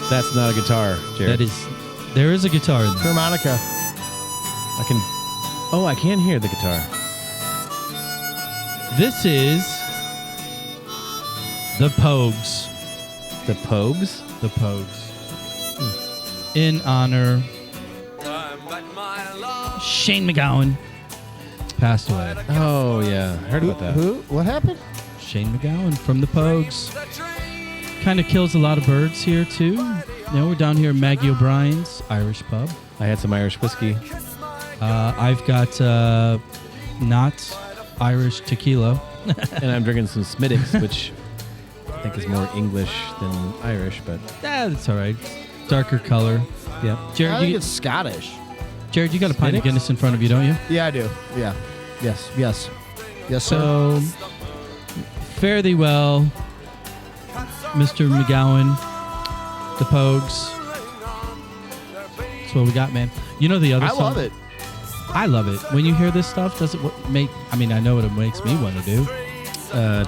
That's not a guitar, Jared. There is a guitar in there. Harmonica. I can hear the guitar. This is the Pogues. The Pogues? The Pogues. In honor Shane McGowan passed away. Oh, yeah. I heard about that. Who? What happened? Shane McGowan from the Pogues. Kind of kills a lot of birds here, too. We're down here at Maggie O'Brien's Irish Pub. I had some Irish whiskey. I've got not Irish tequila. And I'm drinking some Smittix, which I think is more English than Irish, but... That's all right. Darker color. Yeah. Jared, I think it's Scottish. Jared, you got a pint of Guinness in front of you, don't you? Yeah, I do. Yeah. Yes, sir. So, fare thee well, Mr. McGowan, the Pogues. That's what we got, man. You know the other song? I love it. I love it. When you hear this stuff, does it make... I mean, I know what it makes me want to do.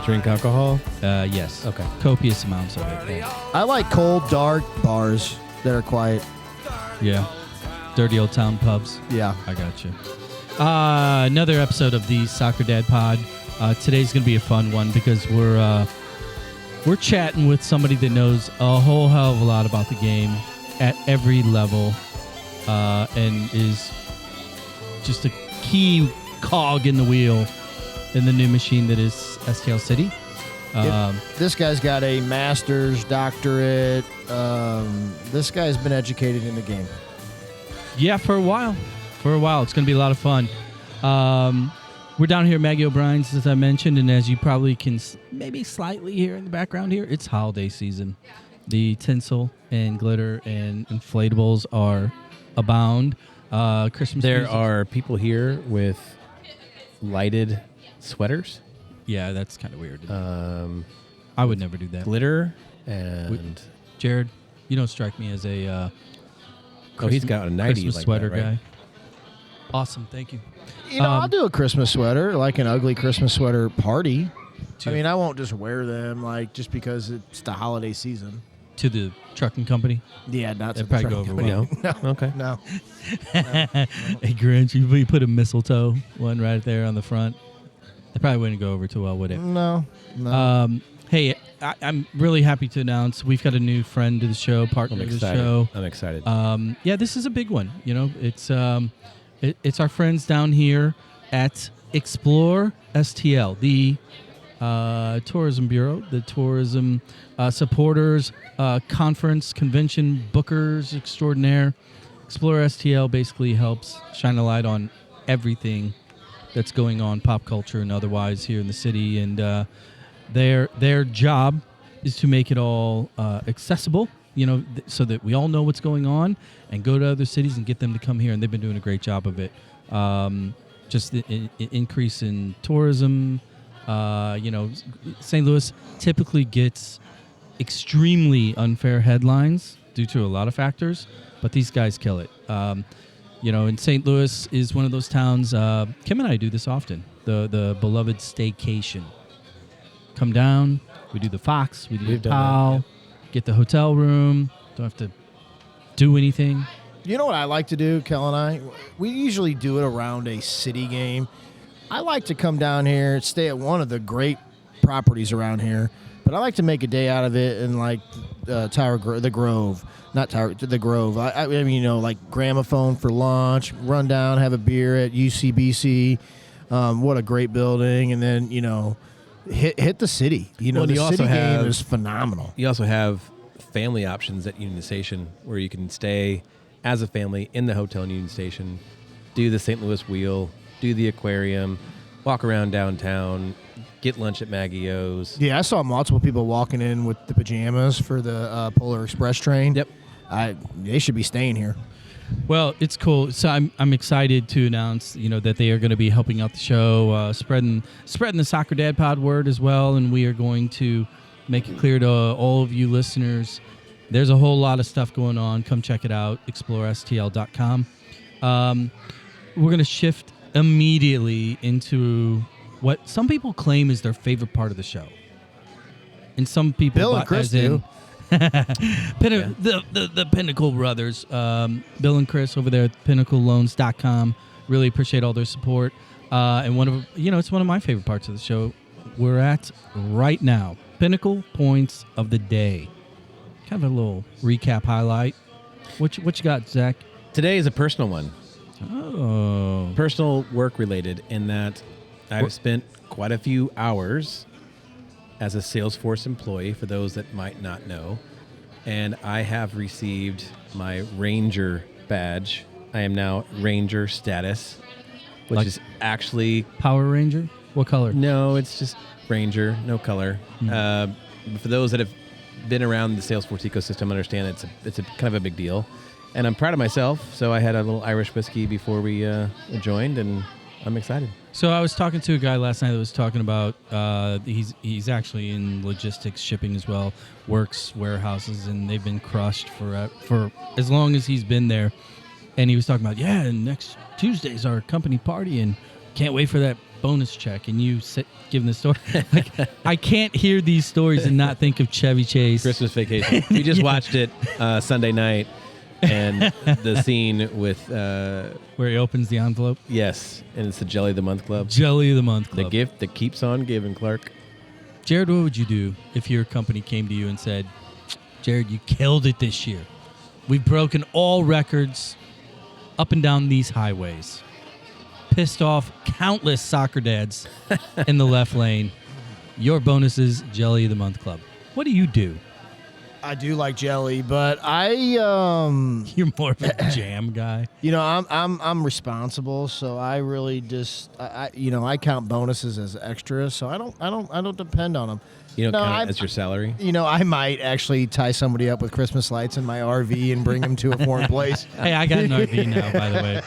Drink alcohol? Yes. Okay. Copious amounts of it. Yeah. I like cold, dark bars that are quiet. Yeah. Dirty old town pubs. Yeah. I got you. Another episode of the Soccer Dad Pod. Today's going to be a fun one because we're chatting with somebody that knows a whole hell of a lot about the game at every level and is just a key cog in the wheel in the new machine that is STL City. This guy's got a master's, doctorate. This guy's been educated in the game. Yeah, for a while. It's going to be a lot of fun. We're down here at Maggie O'Brien's, as I mentioned, and as you probably can maybe slightly hear in the background here, it's holiday season. The tinsel and glitter and inflatables are abound. Christmas. There are people here with lighted sweaters. Yeah, that's kind of weird. I would never do that. Glitter and... Jared, you don't strike me as a he's got a 90 Christmas like sweater that, right? guy. Awesome, thank you. You know, I'll do a Christmas sweater, like an ugly Christmas sweater party. To- I mean, I won't just wear them like just because it's the holiday season. To the trucking company? Yeah, not That'd to the probably go over trucking well. company. No. Okay. No. Hey, Grinch, you put a mistletoe one right there on the front. It probably wouldn't go over too well, would it? No. Hey, I'm really happy to announce we've got a new friend to the show, partner to the show. I'm excited. Yeah, this is a big one. You know, it's our friends down here at Explore STL, the tourism bureau, the tourism supporters, conference, convention bookers extraordinaire. Explore STL basically helps shine a light on everything that's going on, pop culture and otherwise, here in the city. And their job is to make it all accessible, you know, so that we all know what's going on and go to other cities and get them to come here. And they've been doing a great job of it. Just the increase in tourism. You know, St. Louis typically gets extremely unfair headlines due to a lot of factors, but these guys kill it. You know, and St. Louis is one of those towns. Kim and I do this often. The beloved staycation. Come down. We do the Fox. We do the Powell. Get the hotel room. Don't have to do anything. You know what I like to do, Kel and I? We usually do it around a city game. I like to come down here, stay at one of the great properties around here, but I like to make a day out of it in like the Grove. Not Tower, the Grove. I mean, you know, like Gramophone for lunch, run down, have a beer at UCBC. What a great building. And then, you know, hit the city. You know, the city game is phenomenal. You also have family options at Union Station where you can stay as a family in the hotel in Union Station, do the St. Louis Wheel, do the aquarium, walk around downtown, get lunch at Maggie O's. Yeah, I saw multiple people walking in with the pajamas for the Polar Express train. Yep. They should be staying here. Well, it's cool. So I'm excited to announce, you know, that they are going to be helping out the show, spreading the Soccer Dad Pod word as well, and we are going to make it clear to all of you listeners. There's a whole lot of stuff going on. Come check it out. ExploreSTL.com. We're going to shift immediately into what some people claim is their favorite part of the show, and some people, Bill and Chris do. The Pinnacle brothers, Bill and Chris over there at pinnacleloans.com. Really appreciate all their support. And it's one of my favorite parts of the show. We're at right now, Pinnacle Points of the Day. Kind of a little recap highlight. What you got, Zach? Today is a personal one. Oh. Personal work related in that I've spent quite a few hours as a Salesforce employee, for those that might not know. And I have received my Ranger badge. I am now Ranger status, which is actually... Power Ranger? What color? No, it's just Ranger, no color. For those that have been around the Salesforce ecosystem, understand it's a kind of a big deal. And I'm proud of myself, so I had a little Irish whiskey before we joined, and I'm excited. So I was talking to a guy last night that was talking about he's actually in logistics, shipping as well, works warehouses, and they've been crushed for as long as he's been there. And he was talking about, and next Tuesday's our company party, and can't wait for that bonus check. And you sit giving the story. Like, I can't hear these stories and not think of Chevy Chase. Christmas Vacation. We just watched it Sunday night, and the scene with... where he opens the envelope? Yes, and it's the Jelly of the Month Club. Jelly of the Month Club. The gift that keeps on giving, Clark. Jared, what would you do if your company came to you and said, Jared, you killed it this year. We've broken all records up and down these highways. Pissed off countless soccer dads in the left lane. Your bonus is Jelly of the Month Club. What do you do? I do like jelly, but I You're more of a jam guy. I'm responsible, so I really just I count bonuses as extras, so I don't depend on them. You don't count it as your salary? I might actually tie somebody up with Christmas lights in my RV and bring them to a foreign place. Hey, I got an RV now, by the way.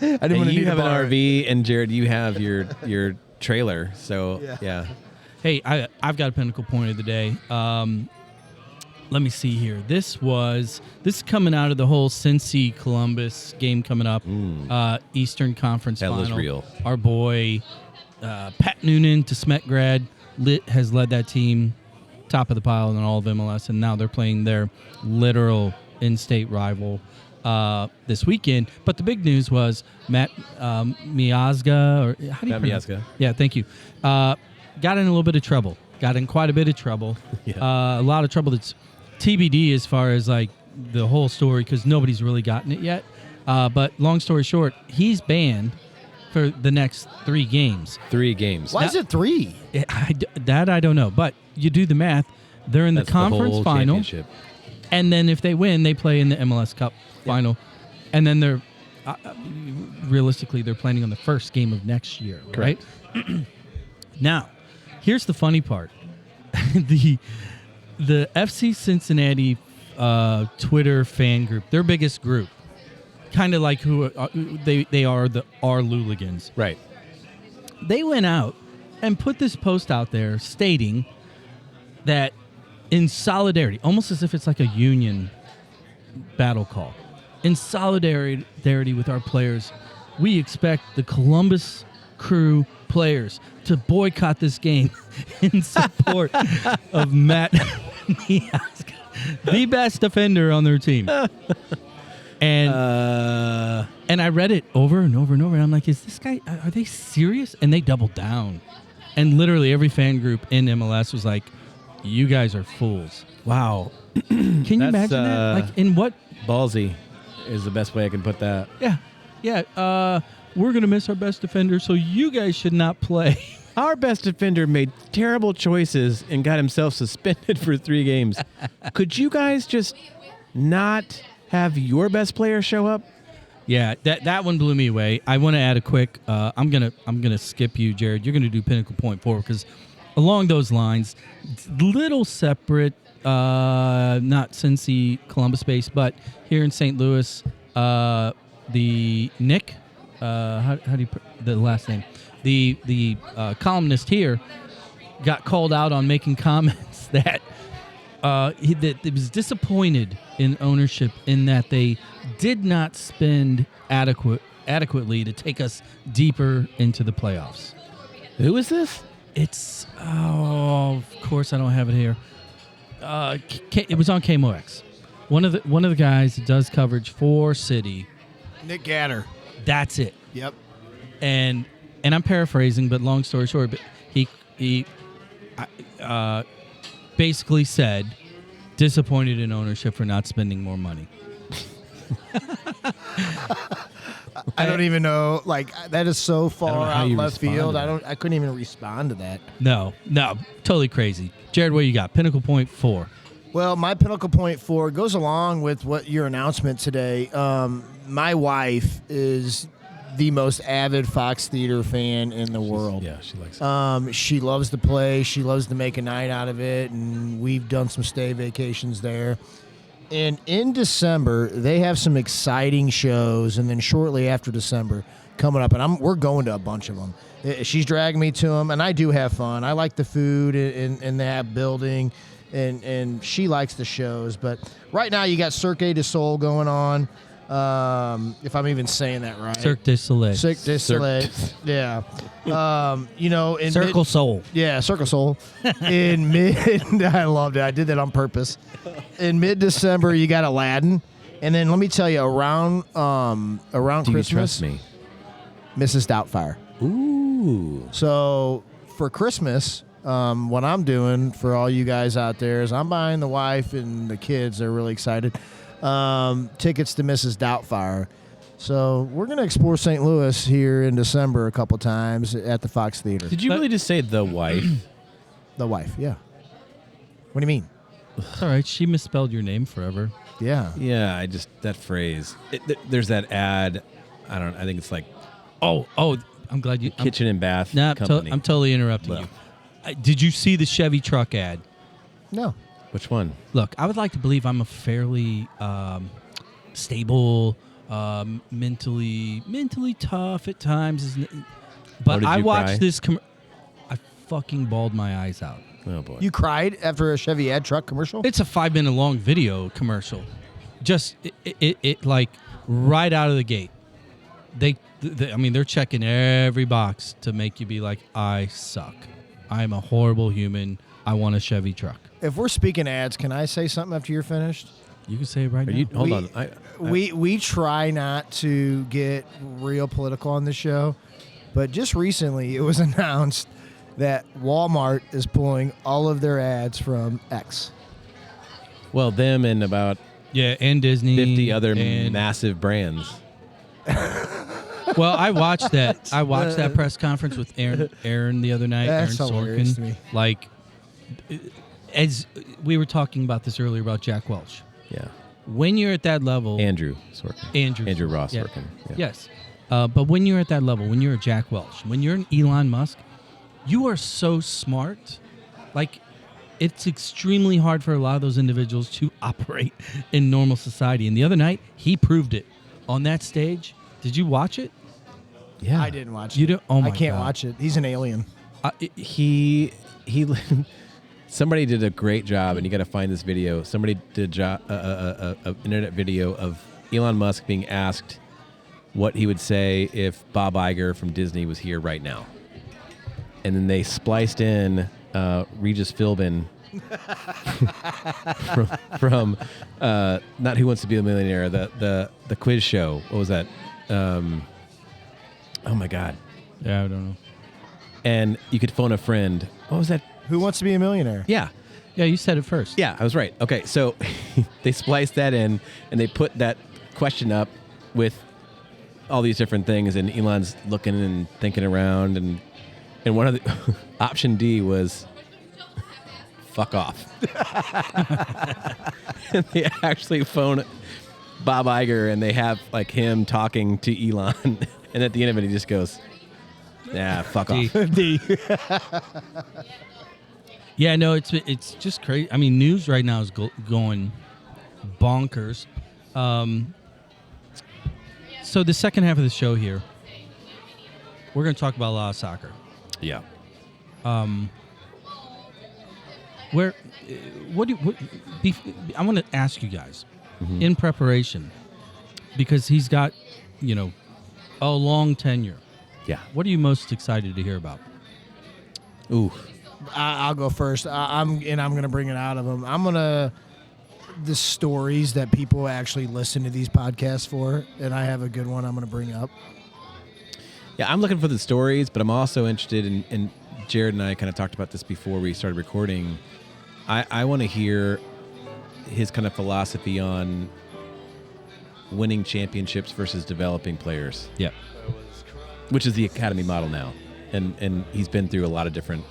I didn't want to You have an RV, and Jared, you have your trailer. So yeah. Hey, I've got a Pinnacle point of the day. Let me see here. This is coming out of the whole Cincy Columbus game coming up. Eastern Conference Hell final. is real. Our boy Pat Noonan to Smet grad has led that team top of the pile in all of MLS, and now they're playing their literal in-state rival this weekend. But the big news was Matt Miazga, or how do you Matt pronounce Miazga. Yeah, thank you. Got in a little bit of trouble. Got in quite a bit of trouble. Yeah. A lot of trouble that's TBD as far as like the whole story, because nobody's really gotten it yet. But long story short, he's banned for the next 3 games. 3 games. Why is it 3? That I don't know. But you do the math. They're in the conference whole final. championship. And then if they win, they play in the MLS Cup final. And then they're realistically, they're planning on the first game of next year. Correct. Right? Now, here's the funny part. The FC Cincinnati Twitter fan group, their biggest group, kind of like who they are the Luligans. Right. They went out and put this post out there stating that in solidarity, almost as if it's like a union battle call, in solidarity with our players, we expect the Columbus Crew players to boycott this game in support of Matt Miazga, the best defender on their team. And I read it over and over and over, and I'm like, is this guy, are they serious? And they doubled down. And literally every fan group in MLS was like, you guys are fools. Wow. Can you imagine that? Like, in what? Ballsy is the best way I can put that. Yeah. We're going to miss our best defender, so you guys should not play. Our best defender made terrible choices and got himself suspended for 3 games. Could you guys just not have your best player show up? Yeah, that one blew me away. I want to add a quick. I'm gonna skip you, Jared. You're gonna do Pinnacle Point 4 because along those lines, little separate, not Cincy Columbus based, but here in St. Louis, the Nick, how do you the last name? The columnist here got called out on making comments that he was disappointed in ownership in that they did not spend adequately to take us deeper into the playoffs. Who is this? It's of course I don't have it here. It was on KMOX. One of the guys that does coverage for City. Nick Gatter. That's it. Yep. And I'm paraphrasing, but long story short, but he basically said disappointed in ownership for not spending more money. I don't even know. Like, that is so far how out you left respond field. to that. I couldn't even respond to that. No, totally crazy. Jared, what you got? Pinnacle Point 4. Well, my Pinnacle Point 4 goes along with what your announcement today. My wife is the most avid Fox Theater fan in the world. Yeah, she likes it. She loves to play. She loves to make a night out of it, and we've done some stay vacations there. And in December, they have some exciting shows, and then shortly after December coming up, and we're going to a bunch of them. She's dragging me to them, and I do have fun. I like the food in that building, and she likes the shows. But right now, you got Cirque du Soleil going on. If I'm even saying that right. Cirque du Soleil. Cirque du Soleil. Yeah. In Circle Soul. Yeah, Circle Soul. In I loved it. I did that on purpose. In mid-December, you got Aladdin, and then let me tell you, around Do Christmas, you trust me? Mrs. Doubtfire. Ooh. So for Christmas, what I'm doing for all you guys out there is I'm buying the wife and the kids. They're really excited. Tickets to Mrs. Doubtfire. So we're going to explore St. Louis here in December a couple times at the Fox Theater. Did you really just say the wife? The wife, yeah. What do you mean? It's all right. She misspelled your name forever. Yeah. Yeah, that phrase. There's that ad. I think it's like Oh, I'm glad you. kitchen and bath I'm company. totally interrupting Well. you. Did you see the Chevy truck ad? No. Which one? Look, I would like to believe I'm a fairly stable, mentally tough at times. But did I you watched cry? this. I fucking bawled my eyes out. Oh boy. You cried after a Chevy ad truck commercial? It's a 5-minute long video commercial. Just it like right out of the gate. They're checking every box to make you be like, I suck. I'm a horrible human. I want a Chevy truck. If we're speaking ads, can I say something after you're finished? You can say it right now. Hold on. We try not to get real political on the show, but just recently it was announced that Walmart is pulling all of their ads from X. Well, them and about Yeah, and Disney. 50 other and- massive brands. Well, I watched that. I watched that press conference with Aaron the other night. That's Aaron hilarious Sorkin. to me. Like, as we were talking about this earlier about Jack Welch. Yeah. When you're at that level, Andrew Sorkin. Andrew Ross yeah. Sorkin. Yeah. Yes, but when you're at that level, when you're a Jack Welch, when you're an Elon Musk, you are so smart. Like, it's extremely hard for a lot of those individuals to operate in normal society. And the other night, he proved it on that stage. Did you watch it? Yeah. I didn't watch You it. don't- oh my I can't God. watch it. He's an alien. He somebody did a great job, and you got to find this video. Somebody did a internet video of Elon Musk being asked what he would say if Bob Iger from Disney was here right now, and then they spliced in Regis Philbin from not Who Wants to Be a Millionaire, the quiz show. What was that? Oh my God! Yeah, I don't know. And you could phone a friend. What was that? Who Wants to Be a Millionaire? Yeah. Yeah, you said it first. Yeah, I was right. Okay, so they spliced that in, and they put that question up with all these different things, and Elon's looking and thinking around, and one of the option D was fuck off. And they actually phone Bob Iger, and they have like him talking to Elon, and at the end of it, he just goes, "Yeah, fuck D. off." D. Yeah, no, it's just crazy. I mean, news right now is going bonkers. So the second half of the show here, we're going to talk about a lot of soccer. Yeah. I want to ask you guys in preparation, because he's got, a long tenure. Yeah. What are you most excited to hear about? Ooh. I'll go first. I'm going to bring it out of them. The stories that people actually listen to these podcasts for, and I have a good one I'm going to bring up. Yeah, I'm looking for the stories, but I'm also interested in Jared and I kind of talked about this before we started recording. I want to hear his kind of philosophy on winning championships versus developing players. Yeah. Which is the academy model now. And he's been through a lot of different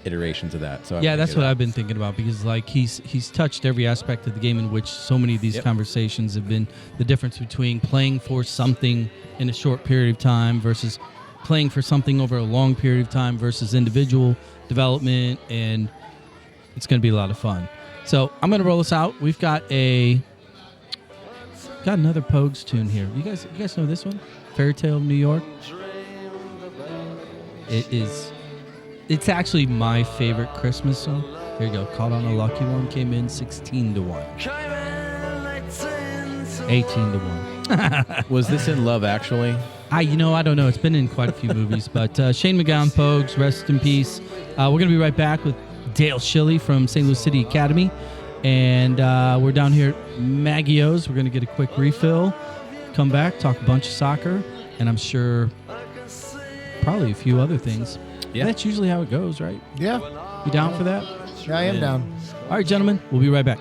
iterations of that. So yeah, that's what I've been thinking about, because like he's touched every aspect of the game, in which so many of these conversations have been the difference between playing for something in a short period of time versus playing for something over a long period of time versus individual development, and it's going to be a lot of fun. So I'm going to roll this out. We've got another Pogues tune here. You guys know this one? Fairy Tale of New York. It's actually my favorite Christmas song. Here you go. Caught on a Lucky One came in 16-1. 18-1. Was this in Love Actually? I don't know. It's been in quite a few movies, but Shane McGowan, Pogues, rest in peace. We're going to be right back with Dale Schilly from St. Louis City Academy, and we're down here at Maggio's. We're going to get a quick refill, come back, talk a bunch of soccer, and I'm sure probably a few other things. Yeah. That's usually how it goes, right? Yeah. You down for that? Yeah, I am down. All right, gentlemen, we'll be right back.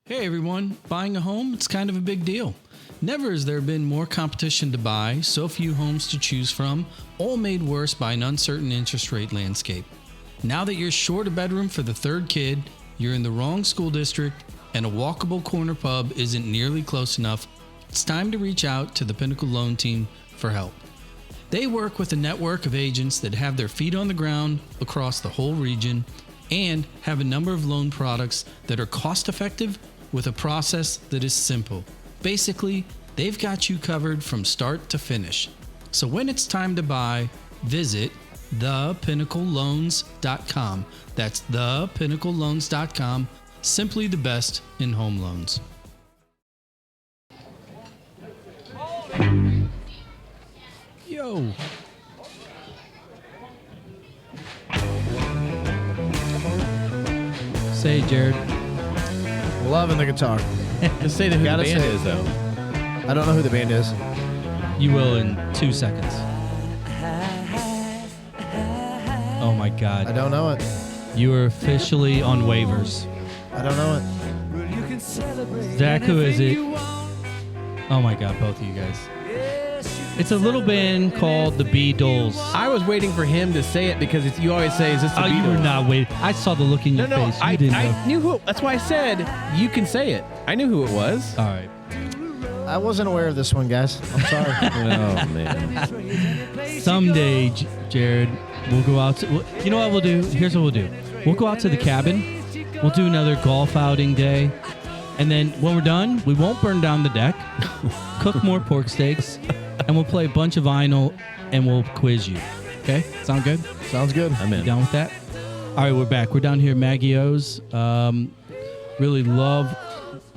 Hey, everyone. Buying a home, it's kind of a big deal. Never has there been more competition to buy, so few homes to choose from, all made worse by an uncertain interest rate landscape. Now that you're short a bedroom for the third kid, you're in the wrong school district, and a walkable corner pub isn't nearly close enough, it's time to reach out to the Pinnacle Loan Team for help. They work with a network of agents that have their feet on the ground across the whole region and have a number of loan products that are cost-effective with a process that is simple. Basically, they've got you covered from start to finish. So when it's time to buy, visit thepinnacleloans.com. That's thepinnacleloans.com. Simply the best in home loans. Yo. Say, Jared. Loving the guitar. Just say who the band is, though. I don't know who the band is. You will in 2 seconds. Oh my God. I don't know it. You are officially on waivers. I don't know it. Zach, who is it? Oh my God, both of you guys. It's a little band called the Beatles. I was waiting for him to say it because you always say, "Is this the Beatles?" You were not waiting. I saw the look in your face. You didn't know. I knew who. That's why I said you can say it. I knew who it was. All right. I wasn't aware of this one, guys. I'm sorry. Oh man. Someday, Jared, we'll go out. You know what we'll do? Here's what we'll do. We'll go out to the cabin. We'll do another golf outing day. And then when we're done, we won't burn down the deck. Cook more pork steaks. And we'll play a bunch of vinyl, and we'll quiz you. Okay? Sound good? Sounds good. I'm in. You down with that? All right, we're back. We're down here at Maggio's. Really love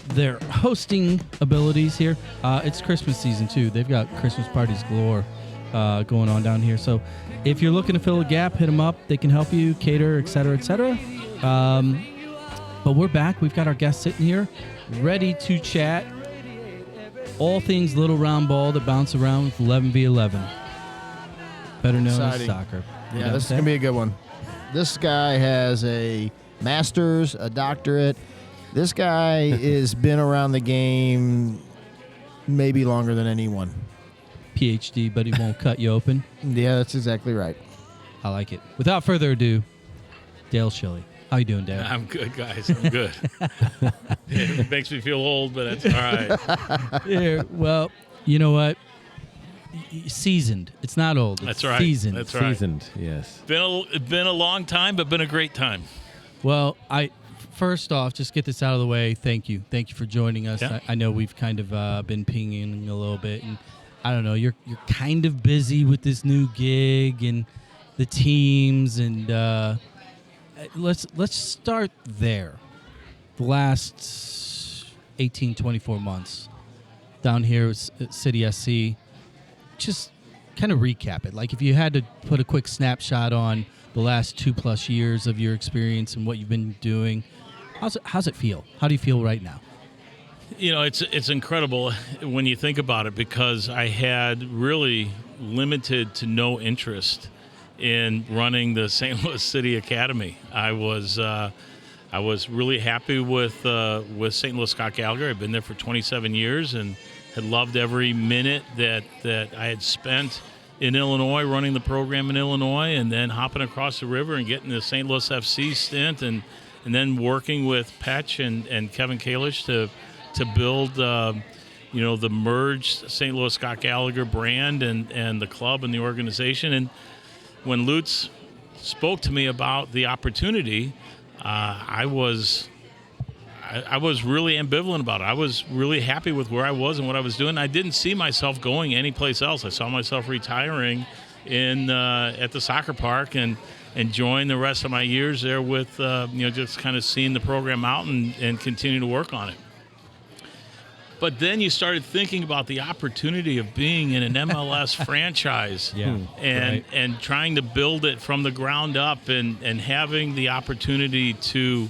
their hosting abilities here. It's Christmas season, too. They've got Christmas parties galore going on down here. So if you're looking to fill a gap, hit them up. They can help you, cater, et cetera, et cetera. But we're back. We've got our guests sitting here, ready to chat. All things little round ball that bounce around with 11v11. Better known as soccer. Yeah, this is going to be a good one. This guy has a master's, a doctorate. This guy has been around the game maybe longer than anyone. PhD, but he won't cut you open. Yeah, that's exactly right. I like it. Without further ado, Dale Schilly. How you doing, Dale? I'm good, guys. I'm good. It makes me feel old, but it's all right. Yeah, well, you know what? Seasoned. It's not old. It's That's right. Seasoned. That's right. Seasoned, yes. Been a long time, but been a great time. Well, first off, just get this out of the way. Thank you. Thank you for joining us. Yeah. I know we've kind of been pinging a little bit, and I don't know. You're kind of busy with this new gig and the teams, and let's start there. the last 18, 24 months down here at STLCITYSC, just kind of recap it. Like if you had to put a quick snapshot on the last 2+ years of your experience and what you've been doing, how's it feel? How do you feel right now? You know, it's incredible when you think about it, because I had really limited to no interest in running the St. Louis City Academy. I was really happy with St. Louis Scott Gallagher. I've been there for 27 years and had loved every minute that I had spent in Illinois, running the program in Illinois, and then hopping across the river and getting the St. Louis FC stint, and then working with Petch and Kevin Kalish to build the merged St. Louis Scott Gallagher brand and the club and the organization. And when Lutz spoke to me about the opportunity, I was really ambivalent about it. I was really happy with where I was and what I was doing. I didn't see myself going anyplace else. I saw myself retiring at the soccer park and enjoying the rest of my years there with just kind of seeing the program out and continue to work on it. But then you started thinking about the opportunity of being in an MLS franchise, and trying to build it from the ground up, and having the opportunity to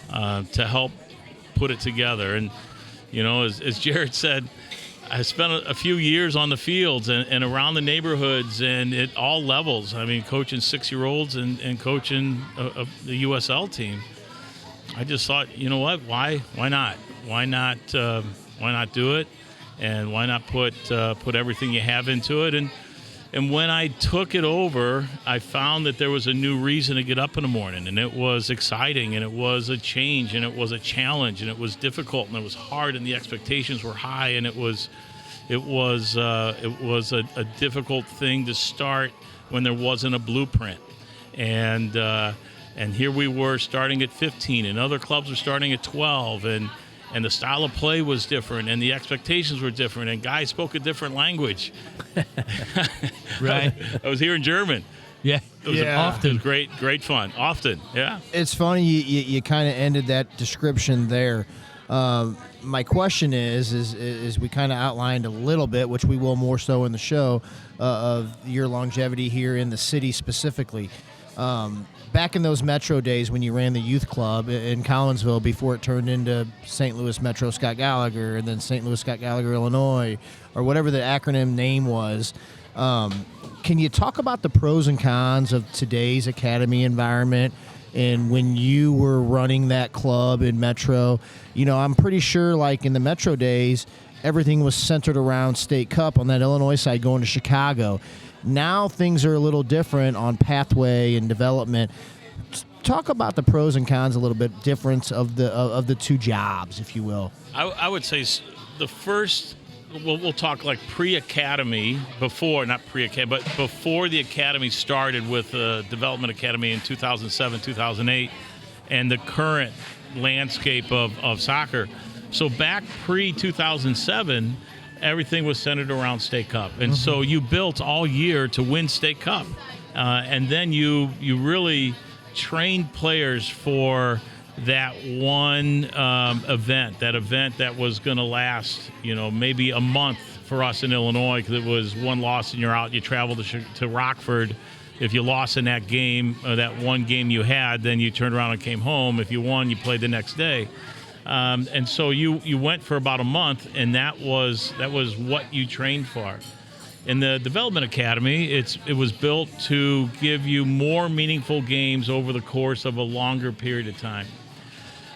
help put it together. And as Jared said, I spent a few years on the fields and around the neighborhoods and at all levels. I mean, coaching 6-year-olds and coaching the USL team. I just thought, you know what? Why not? Why not do it? And why not put everything you have into it? And when I took it over, I found that there was a new reason to get up in the morning, and it was exciting, and it was a change, and it was a challenge, and it was difficult, and it was hard, and the expectations were high, and it was a difficult thing to start when there wasn't a blueprint. And here we were starting at 15, and other clubs were starting at 12, and the style of play was different, and the expectations were different, and guys spoke a different language. Right. I was hearing German. Yeah. It was often. It was great fun. Often, yeah. It's funny you kind of ended that description there. My question is we kind of outlined a little bit, which we will more so in the show, of your longevity here in the city specifically. Back in those Metro days when you ran the youth club in Collinsville before it turned into St. Louis Metro Scott Gallagher and then St. Louis Scott Gallagher, Illinois, or whatever the acronym name was, can you talk about the pros and cons of today's academy environment and when you were running that club in Metro? I'm pretty sure like in the Metro days, everything was centered around State Cup on that Illinois side going to Chicago. Now things are a little different on pathway and development. Talk about the pros and cons a little bit, difference of the two jobs, if you will. I would say the first, we'll talk like pre-academy, not pre-academy, but before the academy started with the development academy in 2007, 2008, and the current landscape of soccer. So back pre-2007, everything was centered around State Cup. And so you built all year to win State Cup. And then you really trained players for that one event that was going to last, maybe a month for us in Illinois, because it was one loss and you're out. You traveled to Rockford. If you lost in that game, that one game you had, then you turned around and came home. If you won, you played the next day. And so you went for about a month, and that was what you trained for. In the Development Academy, it was built to give you more meaningful games over the course of a longer period of time.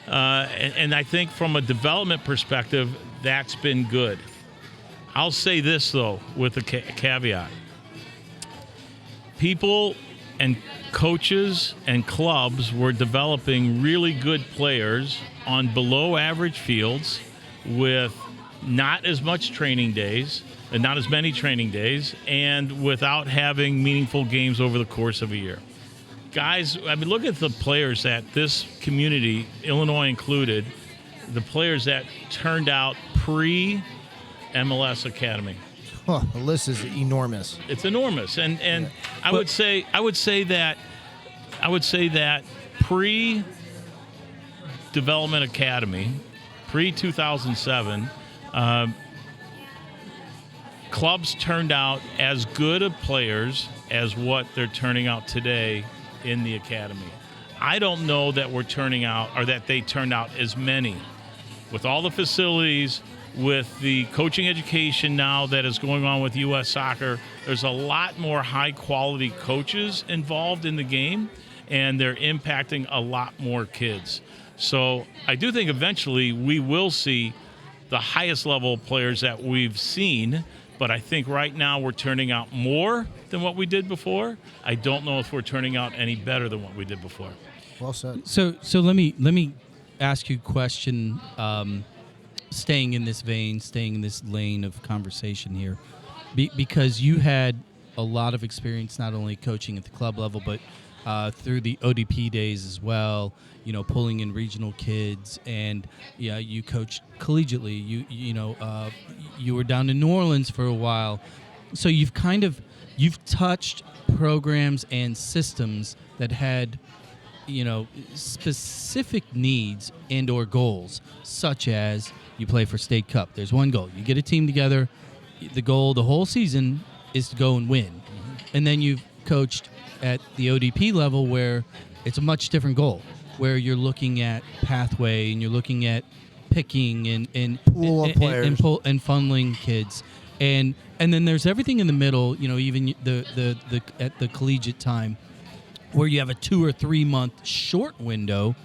And I think from a development perspective, that's been good. I'll say this, though, with a caveat. People and coaches and clubs were developing really good players on below average fields with not as much training days and not as many training days, and without having meaningful games over the course of a year. Guys, I mean, look at the players that this community, Illinois included, the players that turned out pre-MLS Academy. The list is enormous. It's enormous, and I would say that pre Development Academy, pre-2007, clubs turned out as good of players as what they're turning out today in the academy. I don't know that we're turning out, or that they turned out as many. With all the facilities, with the coaching education now that is going on with U.S. Soccer, there's a lot more high-quality coaches involved in the game, and they're impacting a lot more kids. So I do think eventually we will see the highest level players that we've seen, but I think right now we're turning out more than what we did before. I don't know if we're turning out any better than what we did before. Well said. So let me ask you a question, staying in this vein, staying in this lane of conversation here, because you had a lot of experience not only coaching at the club level, but through the ODP days as well, pulling in regional kids, and you coached collegiately. You were down in New Orleans for a while, so you've touched programs and systems that had specific needs and or goals, such as you play for State Cup. There's one goal. You get a team together. The goal the whole season is to go and win. Mm-hmm. And then you've coached at the ODP level where it's a much different goal, where you're looking at pathway and you're looking at picking and pool of players and funneling kids. And then there's everything in the middle, even the at the collegiate time, where you have a 2 or 3 month short window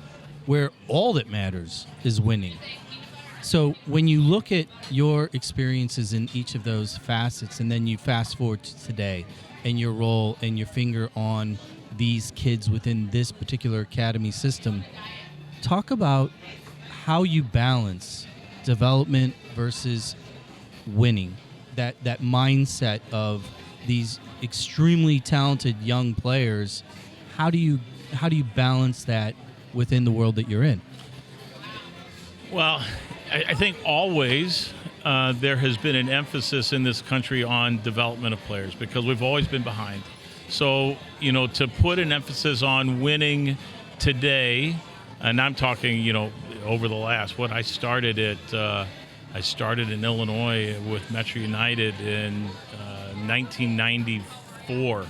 where all that matters is winning. So when you look at your experiences in each of those facets, and then you fast forward to today and your role and your finger on these kids within this particular academy system, talk about how you balance development versus winning, that mindset of these extremely talented young players. How do you balance that within the world that you're in? Well, I think always there has been an emphasis in this country on development of players because we've always been behind. So, to put an emphasis on winning today, and I'm talking, over the last, I started in Illinois with Metro United in 1994.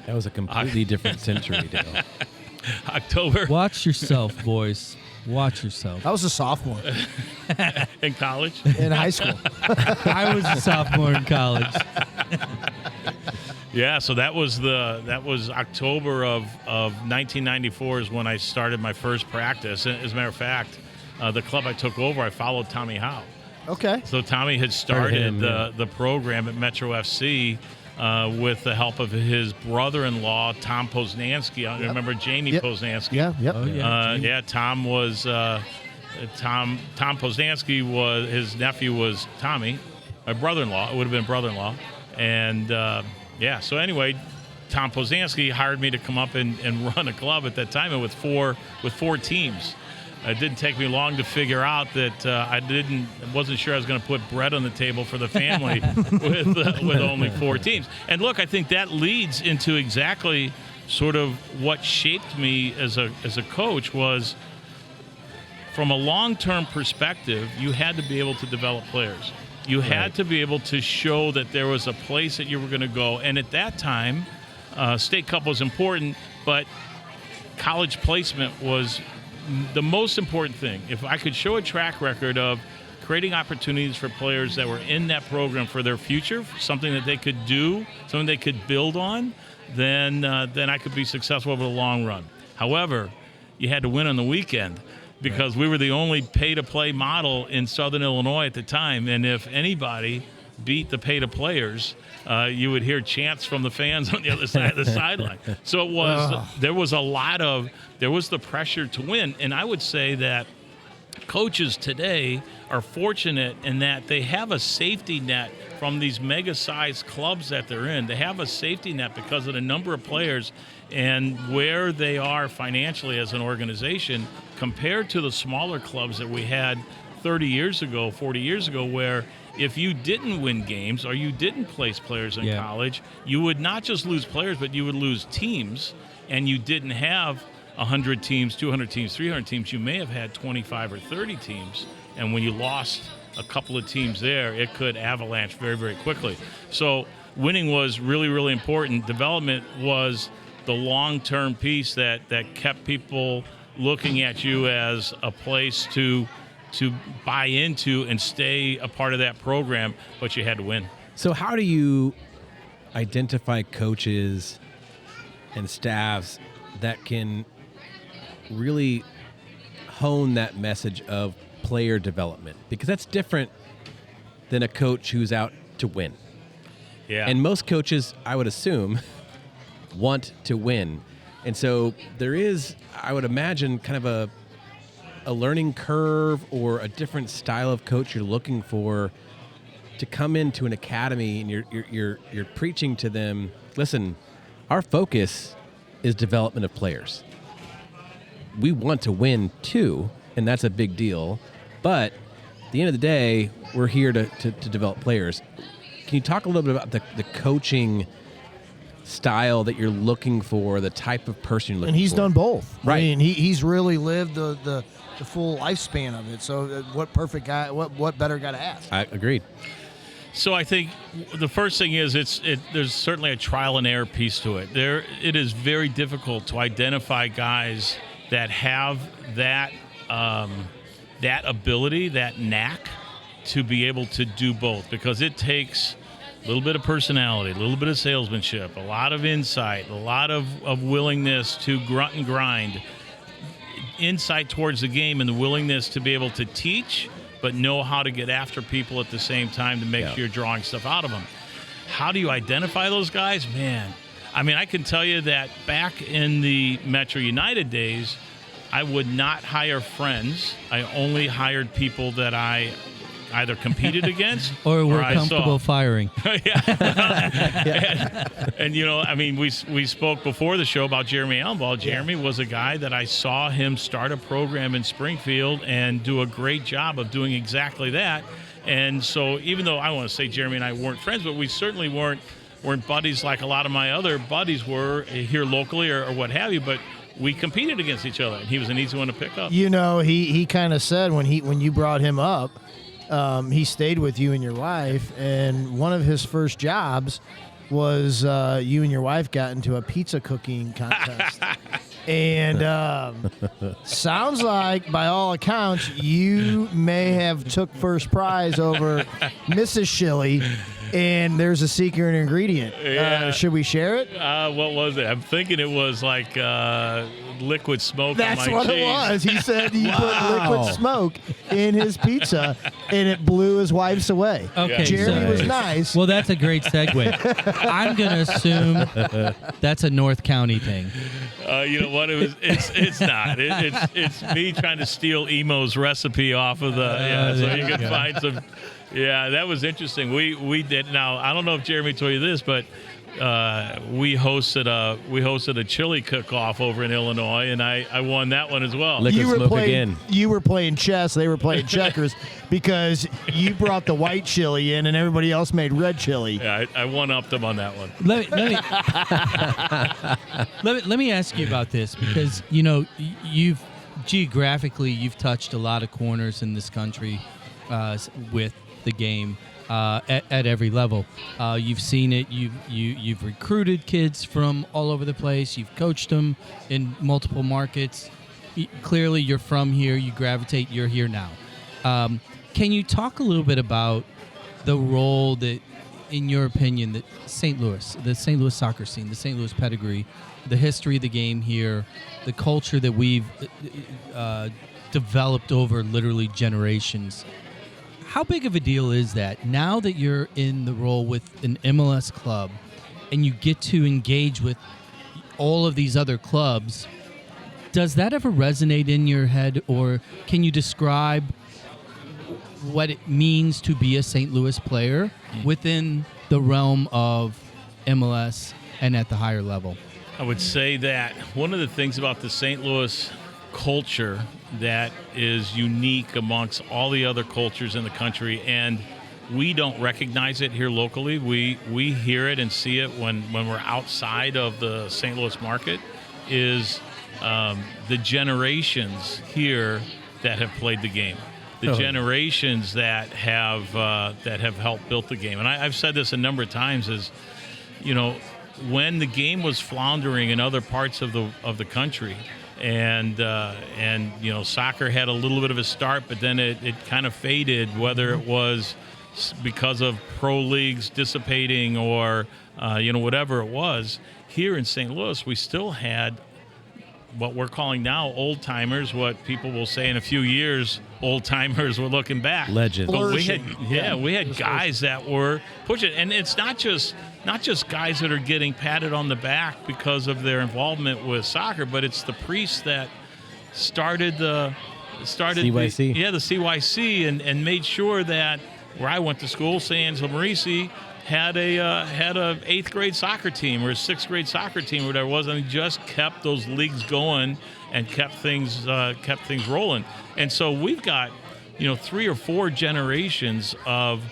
That was a completely different century, Dale. October. Watch yourself, boys. Watch yourself. I was a sophomore in college. in high school. I was a sophomore in college. Yeah, so that was October of 1994 is when I started my first practice. As a matter of fact, the club I took over, I followed Tommy Howe. Okay. So Tommy had started the program at Metro FC with the help of his brother-in-law, Tom Poznansky. I remember Jamie Poznansky. Yeah, yep. Oh, yeah. Tom was Tom Poznansky was his nephew was Tommy, my brother-in-law. It would have been brother-in-law, and so anyway, Tom Poznansky hired me to come up and run a club at that time, and with four teams. It didn't take me long to figure out that I wasn't sure I was going to put bread on the table for the family with only 4 teams. And look, I think that leads into exactly sort of what shaped me as a coach was, from a long-term perspective, you had to be able to develop players. You had to be able to show that there was a place that you were going to go. And at that time, State Cup was important, but college placement was the most important thing. If I could show a track record of creating opportunities for players that were in that program for their future, something that they could do, something they could build on, then I could be successful over the long run. However, you had to win on the weekend because we were the only pay-to-play model in Southern Illinois at the time, and if anybody beat the pay-to-players, you would hear chants from the fans on the other side of the sideline. So it was there was the pressure to win, and I would say that coaches today are fortunate in that they have a safety net from these mega-sized clubs that they're in. They have a safety net because of the number of players and where they are financially as an organization compared to the smaller clubs that we had 30 years ago, 40 years ago, where if you didn't win games or you didn't place players in college, you would not just lose players, but you would lose teams, and you didn't have 100 teams, 200 teams, 300 teams, you may have had 25 or 30 teams. And when you lost a couple of teams there, it could avalanche very, very quickly. So winning was really, really important. Development was the long-term piece that kept people looking at you as a place to buy into and stay a part of that program, but you had to win. So how do you identify coaches and staffs that can really hone that message of player development? Because that's different than a coach who's out to win. Yeah. And most coaches, I would assume, want to win. And so there is, I would imagine, kind of a learning curve or a different style of coach you're looking for to come into an academy, and you're preaching to them, listen, our focus is development of players. We want to win too, and that's a big deal. But at the end of the day, we're here to develop players. Can you talk a little bit about the coaching style that you're looking for, the type of person you're looking for? And he's done both. Right. I mean, he's really lived the full lifespan of it. So what perfect guy, what better guy to ask? I agreed. So I think the first thing is there's certainly a trial and error piece to it. It is very difficult to identify guys that have that ability, that knack to be able to do both, because it takes a little bit of personality, a little bit of salesmanship, a lot of insight, a lot of willingness to grunt and grind, insight towards the game, and the willingness to be able to teach but know how to get after people at the same time to make sure you're drawing stuff out of them. How do you identify those guys? Man, I mean, I can tell you that back in the Metro United days, I would not hire friends. I only hired people that I either competed against or we're I comfortable saw. firing. And you know, I mean, we spoke before the show about Jeremy Ellenball. Jeremy was a guy that I saw him start a program in Springfield and do a great job of doing exactly that. And so even though I want to say Jeremy and I weren't friends, but we certainly weren't buddies like a lot of my other buddies were here locally or what have you, but we competed against each other, and he was an easy one to pick up. You know, he kind of said when you brought him up, he stayed with you and your wife, and one of his first jobs was you and your wife got into a pizza cooking contest. And sounds like, by all accounts, you may have took first prize over Mrs. Schilly, and there's a secret ingredient. Yeah. Should we share it? What was it? I'm thinking it was like liquid smoke That's on my what cheese. it was. He said he put liquid smoke in his pizza, and it blew his wife's away. Okay, Jeremy so- was nice. Well, that's a great segue. I'm going to assume that's a North County thing. You know what? It's not. It's me trying to steal Emo's recipe off of the. So you can find some. Yeah, that was interesting. We did. Now I don't know if Jeremy told you this, but we hosted a chili cook-off over in Illinois, and I won that one as well. Liquid smoke again. You were playing chess. They were playing checkers because you brought the white chili in, and everybody else made red chili. Yeah, I one-upped them on that one. Let me ask you about this, because you know you've touched a lot of corners in this country with the game at every level. You've seen it. You've recruited kids from all over the place. You've coached them in multiple markets. Clearly, you're from here. You gravitate. You're here now. Can you talk a little bit about the role that, in your opinion, that the St. Louis soccer scene, the St. Louis pedigree, the history of the game here, the culture that we've developed over literally generations. How big of a deal is that now that you're in the role with an MLS club and you get to engage with all of these other clubs? Does that ever resonate in your head, or can you describe what it means to be a St. Louis player within the realm of MLS and at the higher level? I would say that one of the things about the St. Louis culture that is unique amongst all the other cultures in the country, and we don't recognize it here locally. We hear it and see it when we're outside of the St. Louis market, is the generations here that have played the game, the generations that have helped build the game. And I've said this a number of times: is, when the game was floundering in other parts of the country, and soccer had a little bit of a start, but then it kind of faded, whether it was because of pro leagues dissipating or whatever it was. Here in St. Louis, we still had what we're calling now old timers, what people will say in a few years, old timers. We're looking back, legends. But we had guys that were pushing, and it's not just guys that are getting patted on the back because of their involvement with soccer, but it's the priests that started CYC. the CYC, and made sure that where I went to school, St. Angelo Merisi, had a 8th grade soccer team or a 6th grade soccer team or whatever it was, and he just kept those leagues going and kept things rolling. And so we've got 3 or 4 generations of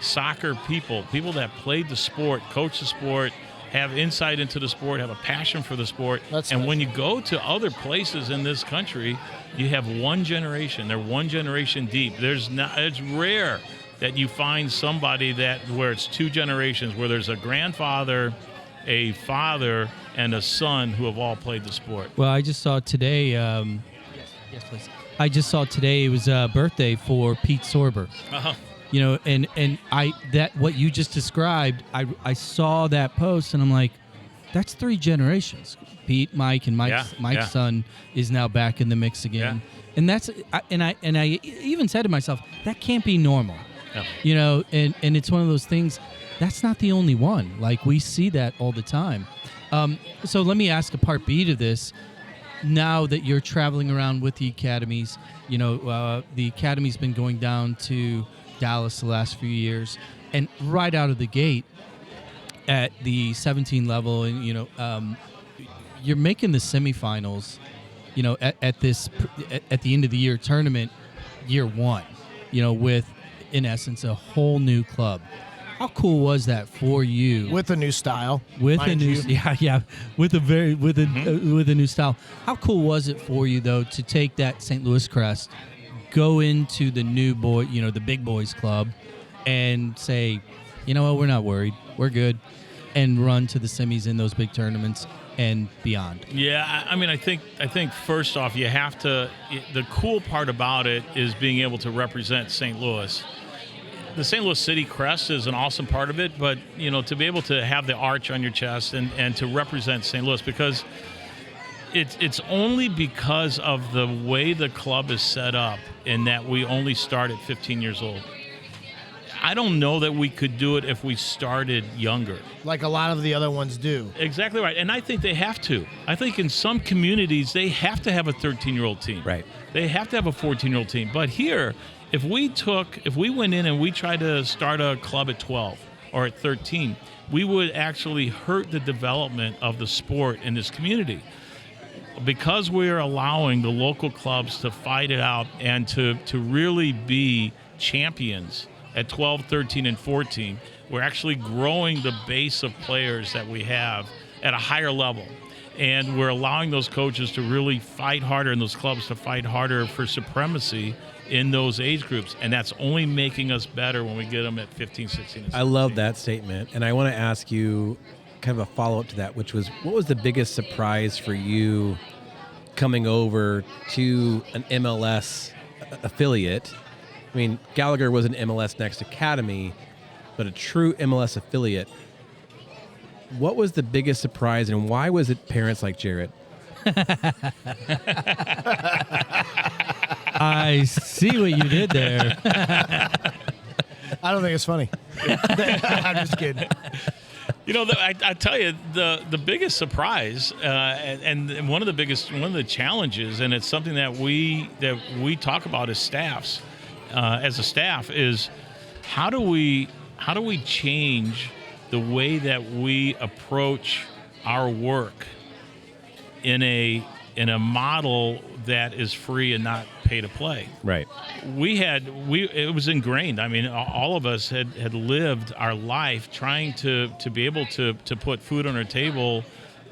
soccer people that played the sport, coached the sport, have insight into the sport, have a passion for the sport. When you go to other places in this country, you have one generation. They're one generation deep. It's rare that you find somebody where it's 2 generations, where there's a grandfather, a father, and a son who have all played the sport. Well, I just saw today. Yes, please. I just saw today it was a birthday for Pete Sorber. Uh-huh. And what you just described, I saw that post and I'm like, that's 3 generations. Pete, Mike, and Mike's son is now back in the mix again. Yeah. And I even said to myself, that can't be normal. Yeah. And it's one of those things, that's not the only one. Like, we see that all the time. So let me ask a part B to this. Now that you're traveling around with the academies, the academy's been going down to Dallas the last few years, and right out of the gate at the 17 level, and you're making the semifinals, at the end of the year tournament, year 1, with, in essence, a whole new club. How cool was that for you? With a new style. With a new style. How cool was it for you, though, to take that St. Louis crest, go into the new boy, the big boys club, and say, you know what, we're not worried, we're good, and run to the semis in those big tournaments and beyond? Yeah, I mean, I think first off, you have to. The cool part about it is being able to represent St. Louis. The St. Louis City crest is an awesome part of it, but to be able to have the arch on your chest and to represent St. Louis, because it's only because of the way the club is set up, in that we only start at 15 years old. I don't know that we could do it if we started younger, like a lot of the other ones do. Exactly right, and I think they have to. I think in some communities they have to have a 13-year-old team. Right. They have to have a 14-year-old team. But here, if we went in and we tried to start a club at 12 or at 13, we would actually hurt the development of the sport in this community. Because we're allowing the local clubs to fight it out and to really be champions at 12, 13, and 14, we're actually growing the base of players that we have at a higher level. And we're allowing those coaches to really fight harder, and those clubs to fight harder for supremacy in those age groups. And that's only making us better when we get them at 15, 16, and 17. I love that statement. And I want to ask you kind of a follow-up to that, which was, what was the biggest surprise for you coming over to an MLS affiliate? I mean, Gallagher was an mlsnext academy, but a true MLS affiliate. What was the biggest surprise, and why was it parents like Jared? I see what you did there. I don't think it's funny. I'm just kidding. I tell you, the biggest surprise and one of the challenges, and it's something that we talk about as staffs, as a staff, is how do we change the way that we approach our work in a model that is free and not pay to play. Right. It was ingrained. I mean, all of us had lived our life trying to be able to put food on our table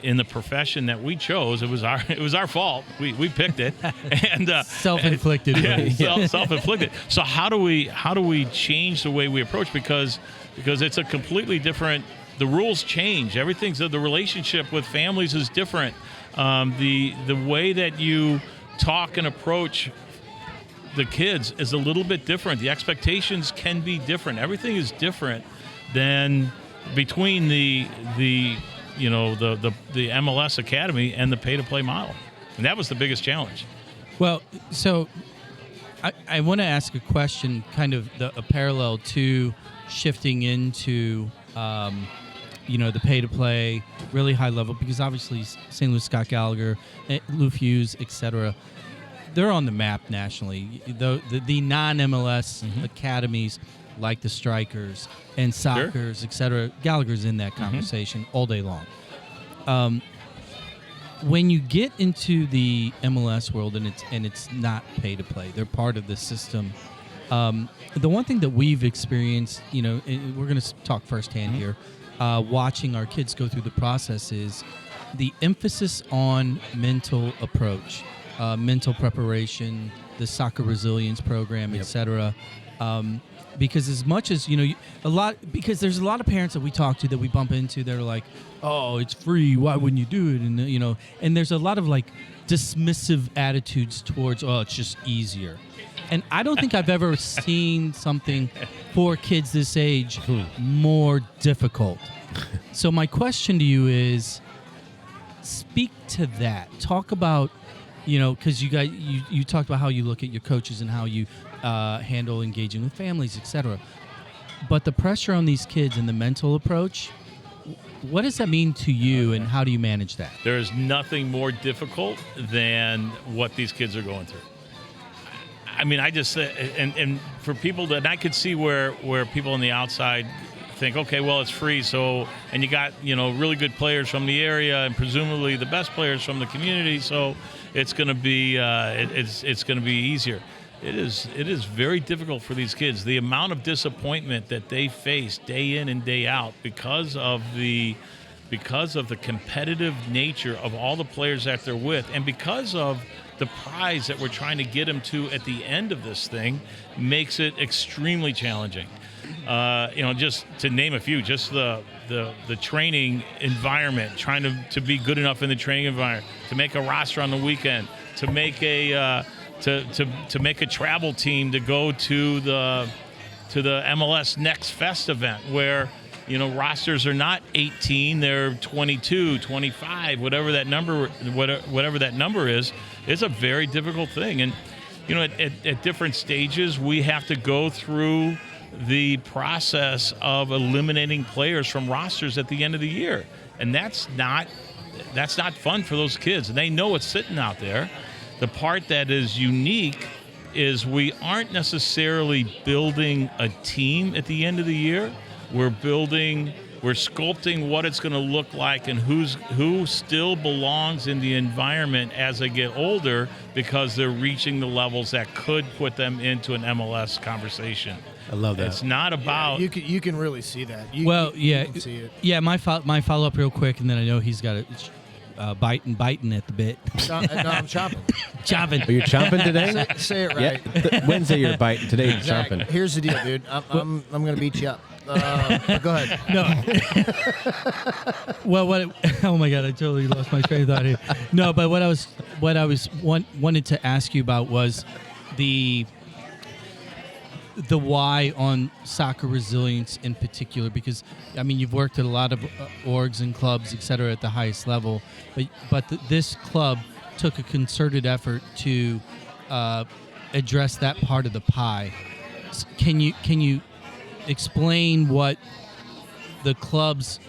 in the profession that we chose. It was our fault. We picked it, and self-inflicted. Self-inflicted. So how do we change the way we approach, because it's a completely different. The rules change. Everything's the relationship with families is different. The way that you talk and approach the kids is a little bit different. The expectations can be different. Everything is different than between the MLS Academy and the pay-to-play model. And that was the biggest challenge. Well, so I want to ask a question, kind of a parallel to shifting into the pay-to-play, really high level, because obviously St. Louis Scott Gallagher, Lou Hughes, etc., they're on the map nationally. The non-MLS academies, like the Strikers and Soccers, etc., Gallagher's in that conversation all day long. When you get into the MLS world and it's not pay-to-play, they're part of the system. The one thing that we've experienced, we're going to talk firsthand here, watching our kids go through the process, is the emphasis on mental approach, mental preparation, the soccer resilience program, etc. Because as much as because there's a lot of parents that we talk to, that we bump into, that are like, "Oh, it's free. Why wouldn't you do it?" And and there's a lot of like dismissive attitudes towards, "Oh, it's just easier." And I don't think I've ever seen something for kids this age more difficult. So my question to you is, speak to that. Talk about, because you guys, you talked about how you look at your coaches and how you handle engaging with families, etc. But the pressure on these kids and the mental approach, what does that mean to you, and how do you manage that? There is nothing more difficult than what these kids are going through. I mean, I just and for people that I could see where people on the outside think, okay, well, it's free, so, and you got really good players from the area and presumably the best players from the community, so it's going to be it's going to be easier. It is very difficult for these kids. The amount of disappointment that they face day in and day out because of the competitive nature of all the players that they're with, and because of the prize that we're trying to get them to at the end of this thing, makes it extremely challenging. Just to name a few, just the training environment, trying to be good enough in the training environment, to make a roster on the weekend, to make a to make a travel team to go to the mlsnext Fest event, where rosters are not 18, they're 22, 25, whatever that number is. It's a very difficult thing. And at different stages, we have to go through the process of eliminating players from rosters at the end of the year, and that's not fun for those kids, and they know it's sitting out there. The part that is unique is we aren't necessarily building a team at the end of the year. We're sculpting what it's going to look like and who still belongs in the environment as they get older, because they're reaching the levels that could put them into an MLS conversation. I love that. It's not about... Yeah, you can really see that. You can see it. Yeah, my follow-up real quick, and then I know he's got it. Biting at the bit. No, I'm chopping. Chopping. Are you chomping today? Say it right. Yeah. Wednesday you're biting. Today you're Zach, chomping. here's the deal, dude. I'm going to beat you up. Go ahead. No. Well, oh my God, I totally lost my train of thought here. No, but what I wanted to ask you about was the why on soccer resilience in particular, because I mean, you've worked at a lot of orgs and clubs, et cetera, at the highest level, but this club took a concerted effort to address that part of the pie. Can you explain what the club's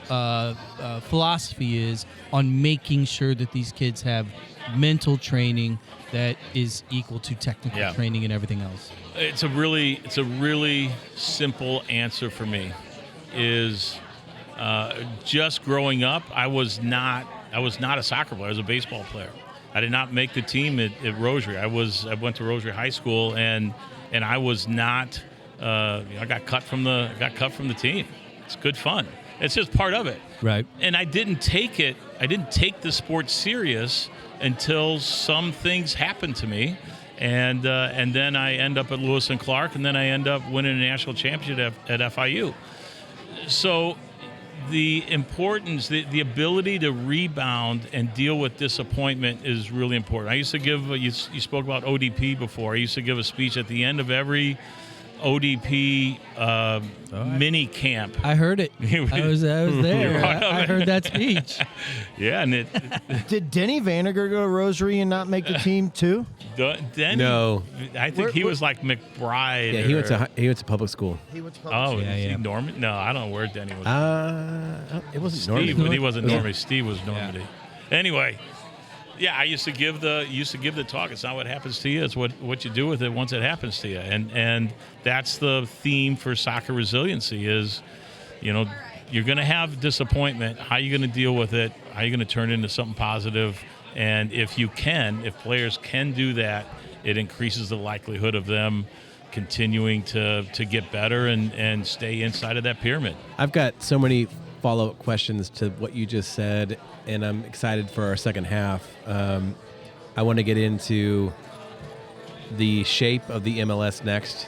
philosophy is on making sure that these kids have mental training that is equal to technical training and everything else? It's a really simple answer for me. Is just growing up, I was not a soccer player. I was a baseball player. I did not make the team at Rosary. I went to Rosary High School, and I was not. I got cut from the team. It's good fun, It's just part of it. Right. And I didn't take the sport serious until some things happened to me. And then I end up at Lewis and Clark, and then I end up winning a national championship at FIU. So the importance, the ability to rebound and deal with disappointment is really important. I used to give, you spoke about ODP before. I used to give a speech at the end of every ODP mini camp. I heard it. I was there. I heard that speech. Yeah, and Did Denny Vanager go to Rosary and not make the team too? Denny, No. I think he was like McBride. Yeah, he went to public school. He went to Oh, Yeah, is he yeah. Norman? No, I don't know where Denny was. It wasn't Steve, Normandy. but he wasn't Was it? Normandy. Steve was Normandy. Anyway, yeah, I used to give the talk. It's not what happens to you; it's what you do with it once it happens to you. And that's the theme for soccer resiliency: is, you're going to have disappointment. How are you going to deal with it? How are you going to turn it into something positive? And if players can do that, it increases the likelihood of them continuing to get better and stay inside of that pyramid. I've got so many follow-up questions to what you just said, and I'm excited for our second half. I want to get into the shape of the MLS Next,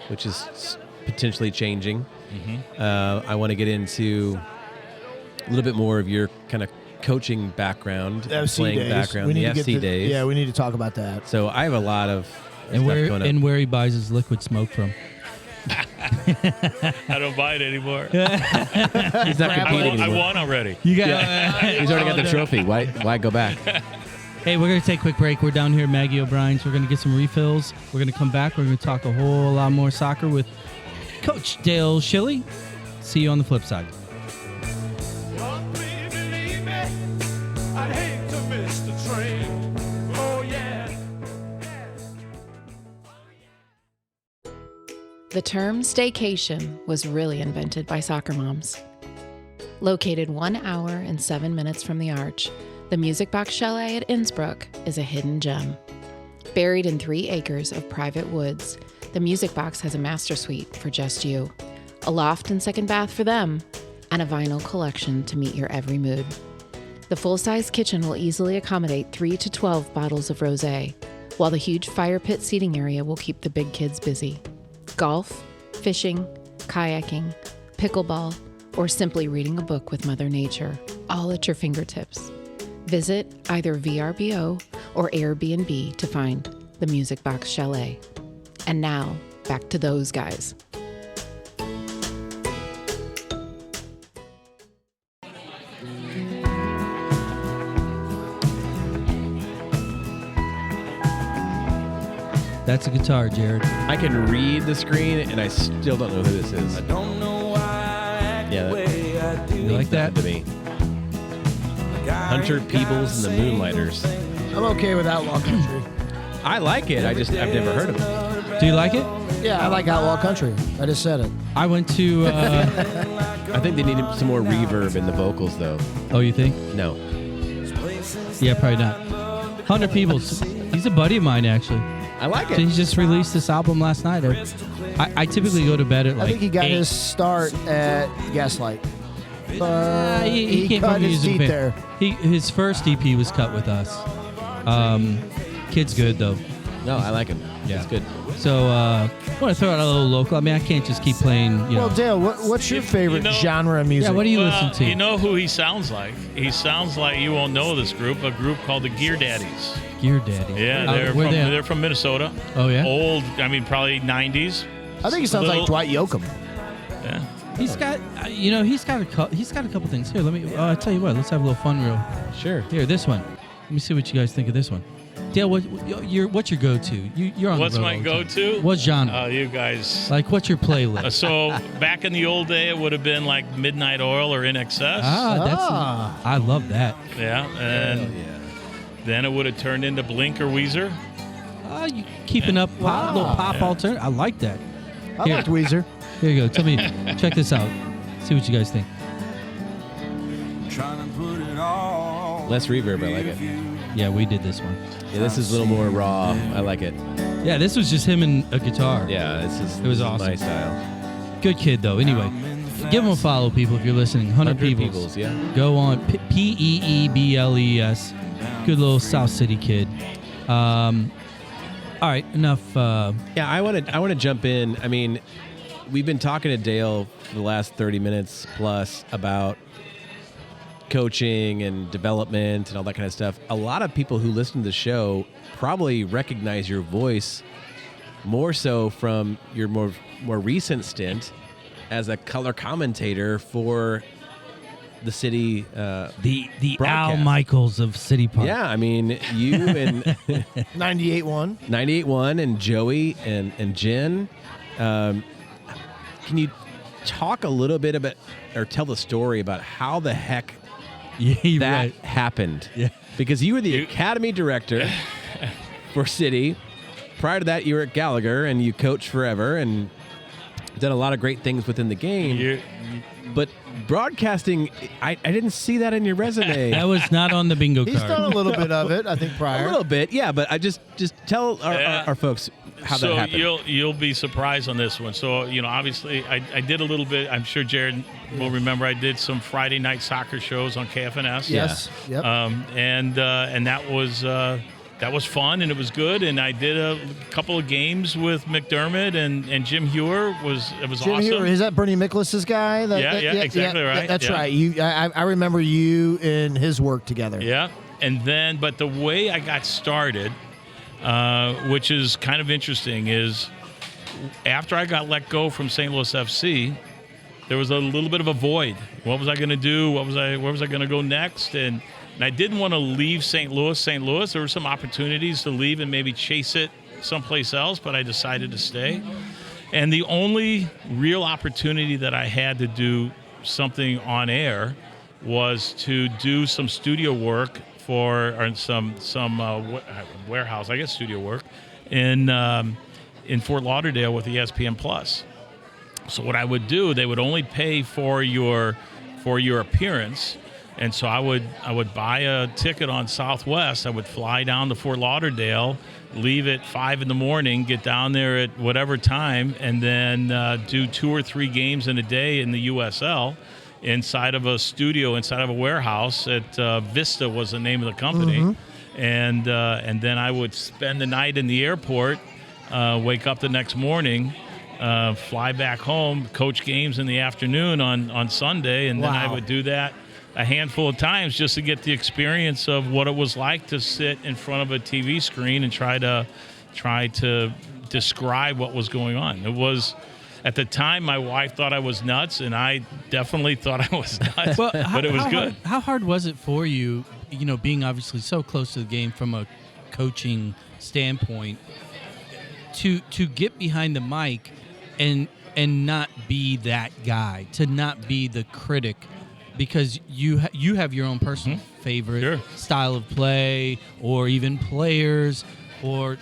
which is potentially changing. I want to get into a little bit more of your kind of coaching background, FC playing days. background, We the need to FC get days. Yeah, we need to talk about that. So I have a lot of And stuff going up. where he buys his liquid smoke from. I don't buy it anymore. He's not competing I anymore. won already. You got. He's already got the trophy. Why go back? Hey, we're going to take a quick break. We're down here at Maggie O'Brien's. We're going to get some refills. We're going to come back. We're going to talk a whole lot more soccer with Coach Dale Schilly. See you on the flip side. The term staycation was really invented by soccer moms. Located 1 hour and 7 minutes from the Arch, the Music Box Chalet at Innsbruck is a hidden gem. Buried in 3 acres of private woods, the Music Box has a master suite for just you, a loft and second bath for them, and a vinyl collection to meet your every mood. The full-size kitchen will easily accommodate 3 to 12 bottles of rosé, while the huge fire pit seating area will keep the big kids busy. Golf, fishing, kayaking, pickleball, or simply reading a book with Mother Nature, all at your fingertips. Visit either VRBO or Airbnb to find the Music Box Chalet. And now, back to those guys. That's a guitar, Jared. I can read the screen, and I still don't know who this is. Yeah, You like that? to me. Hunter Peebles and the Moonlighters. I'm okay with Outlaw Country. I like it. I've never heard of it. Do you like it? Yeah, I like Outlaw Country. I just said it. I went to. I think they need some more reverb in the vocals, though. Oh, you think? No. Yeah, probably not. Hunter Peebles. He's a buddy of mine, actually. I like So it. he just released this album last night. I typically go to bed at like I think he got 8. his start at Gaslight. He came cut from his music teeth fan. there. His first EP was cut with us. Kid's good though. No, I like him. Yeah. It's good. So I want to throw out a little local. I mean, I can't just keep playing. Well, Dale, what's your favorite genre of music? Yeah, what do you listen to? You know who he sounds like? He sounds like, you won't know this group, a group called the Gear Daddies. Gear Daddy. Yeah, they're from Minnesota. Oh yeah. Old, probably 90s. I think he sounds like Dwight Yoakam. Yeah. He's got, he's got a couple things here. Let me. I'll tell you what. Let's have a little fun, real. Sure. Here, this one. Let me see what you guys think of this one. Dale, what's your go-to? You're on What's the road my all the time. go-to? What genre? You guys. Like, what's your playlist? So back in the old day, it would have been like Midnight Oil or In Excess. I love that. Yeah, and then it would have turned into Blink or Weezer. You keeping up little pop alternative. I like that. I liked Weezer. Here you go. Tell me, check this out. See what you guys think. Less reverb. I like it. Yeah, we did this one. Yeah, this is a little more raw. I like it. Yeah, this was just him and a guitar. Yeah, It was awesome. my style. Good kid, though. Anyway, Give them a follow, people, if you're listening. 100 Peoples. Yeah. Go on Peebles. Good little South City kid. All right, enough. Yeah, I want to jump in. I mean, we've been talking to Dale for the last 30 minutes plus about coaching and development and all that kind of stuff. A lot of people who listen to the show probably recognize your voice more so from your more recent stint as a color commentator for the city The broadcast. Al Michaels of City Park. Yeah, I mean, you and 98.1. 98.1 and Joey and Jen. Can you talk a little bit about, or tell the story about how the heck Yeah, that right. happened? Yeah. Because you were the academy director for City. Prior to that, you were at Gallagher, and you coached forever and done a lot of great things within the game. But broadcasting, I didn't see that in your resume. That was not on the bingo He's card. done a little bit of it, I think, A prior. little bit, yeah. But I just tell our folks how so that happened. you'll be surprised on this one. So obviously I did a little bit. I'm sure Jared will remember. I did some Friday night soccer shows on KFNS. Yes. Yep. And that was fun and it was good. And I did a couple of games with McDermott and Jim Hewer. It was Jim awesome. Hewer, is that Bernie Miklas's guy? Yeah, exactly right. That's Yeah. right. I remember you and his work together. Yeah. And then, but the way I got started, which is kind of interesting, is after I got let go from St. Louis FC, there was a little bit of a void. What was I going to do? Where was I going to go next? And I didn't want to leave St. Louis. There were some opportunities to leave and maybe chase it someplace else, but I decided to stay. And the only real opportunity that I had to do something on air was to do some studio work or some warehouse, I guess studio work, in Fort Lauderdale with ESPN Plus. So what I would do, they would only pay for your appearance. And so I would buy a ticket on Southwest. I would fly down to Fort Lauderdale, leave at 5 a.m, get down there at whatever time, and then do 2 or 3 games in a day in the USL inside of a studio, inside of a warehouse at Vista was the name of the company. Mm-hmm. And then I would spend the night in the airport, wake up the next morning, fly back home, coach games in the afternoon on Sunday, and then I would do that a handful of times just to get the experience of what it was like to sit in front of a TV screen and try to describe what was going on. It was, at the time, my wife thought I was nuts, and I definitely thought I was nuts, but it was good. How hard was it for you, being obviously so close to the game from a coaching standpoint, to get behind the mic and not be that guy, to not be the critic? Because you have your own personal favorite style of play, or even players, or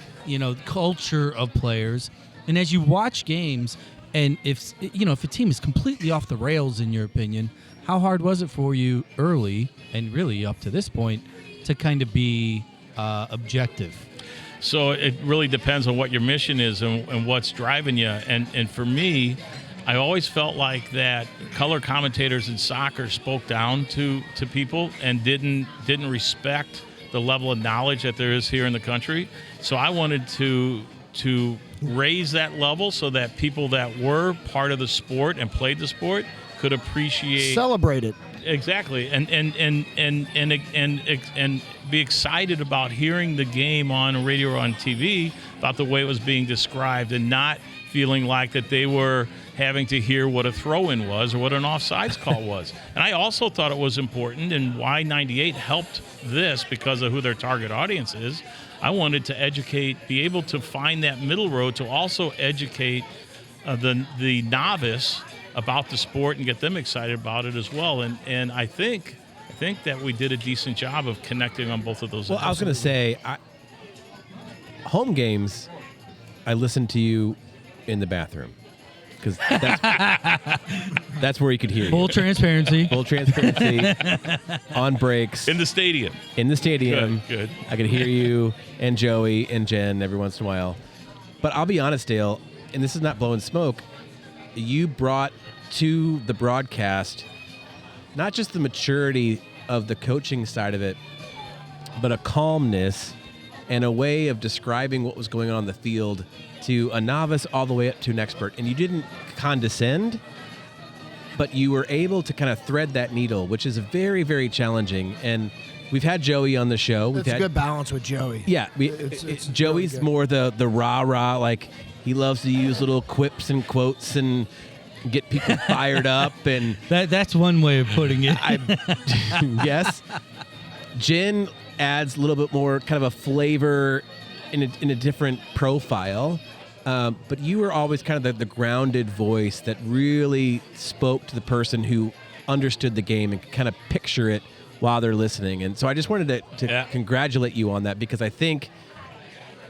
culture of players. And as you watch games, and if a team is completely off the rails, in your opinion, how hard was it for you early and really up to this point to kind of be objective? So it really depends on what your mission is and what's driving you. And for me, I always felt like that color commentators in soccer spoke down to people and didn't respect the level of knowledge that there is here in the country. So I wanted to raise that level so that people that were part of the sport and played the sport could appreciate, celebrate it. Exactly, and be excited about hearing the game on radio or on TV about the way it was being described, and not feeling like that they were having to hear what a throw-in was or what an offsides call was. And I also thought it was important, and why 98 helped this, because of who their target audience is. I wanted to educate, be able to find that middle road to also educate the novice about the sport and get them excited about it as well. And I think that we did a decent job of connecting on both of those. Well, I was going to say, home games, I listened to you in the bathroom, because that's where you could hear you. Full transparency. Full transparency. On breaks. In the stadium. Good. I could hear you and Joey and Jen every once in a while. But I'll be honest, Dale, and this is not blowing smoke, you brought to the broadcast not just the maturity of the coaching side of it, but a calmness and a way of describing what was going on in the field to a novice all the way up to an expert. And you didn't condescend, but you were able to kind of thread that needle, which is very, very challenging. And we've had Joey on the show. It's a good balance with Joey. Yeah. Joey's really more the rah-rah, like he loves to use little quips and quotes and get people fired up. And That's one way of putting it. Yes. Jen adds a little bit more kind of a flavor in a different profile. But you were always kind of the grounded voice that really spoke to the person who understood the game and could kind of picture it while they're listening. And so I just wanted to congratulate you on that, because I think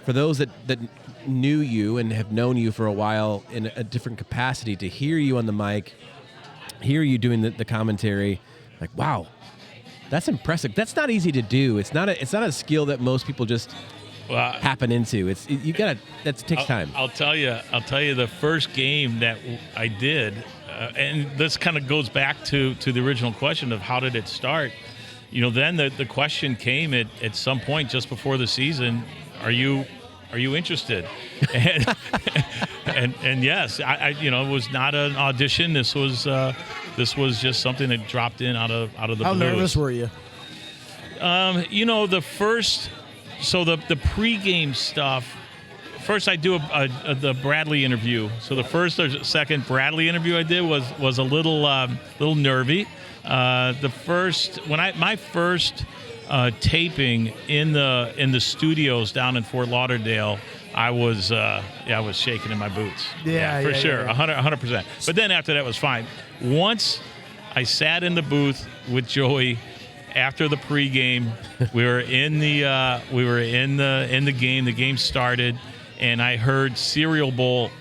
for those that knew you and have known you for a while in a different capacity, to hear you on the mic, hear you doing the commentary, like, wow, that's impressive. That's not easy to do. It's not a skill that most people just happen into. That takes time. I'll tell you the first game that I did, and this kind of goes back to the original question of how did it start. Then the question came at some point just before the season, are you interested? And yes, I it was not an audition. This was just something that dropped in out of the How blues. nervous were you? The first, so the pregame stuff. First, I do the Bradley interview. So the first or second Bradley interview I did was a little nervy. My first taping in the studios down in Fort Lauderdale, I was shaking in my boots. For sure, 100%. But then after that was fine. Once I sat in the booth with Joey after the pregame, we were in the game. The game started, and I heard Cereal Bowl,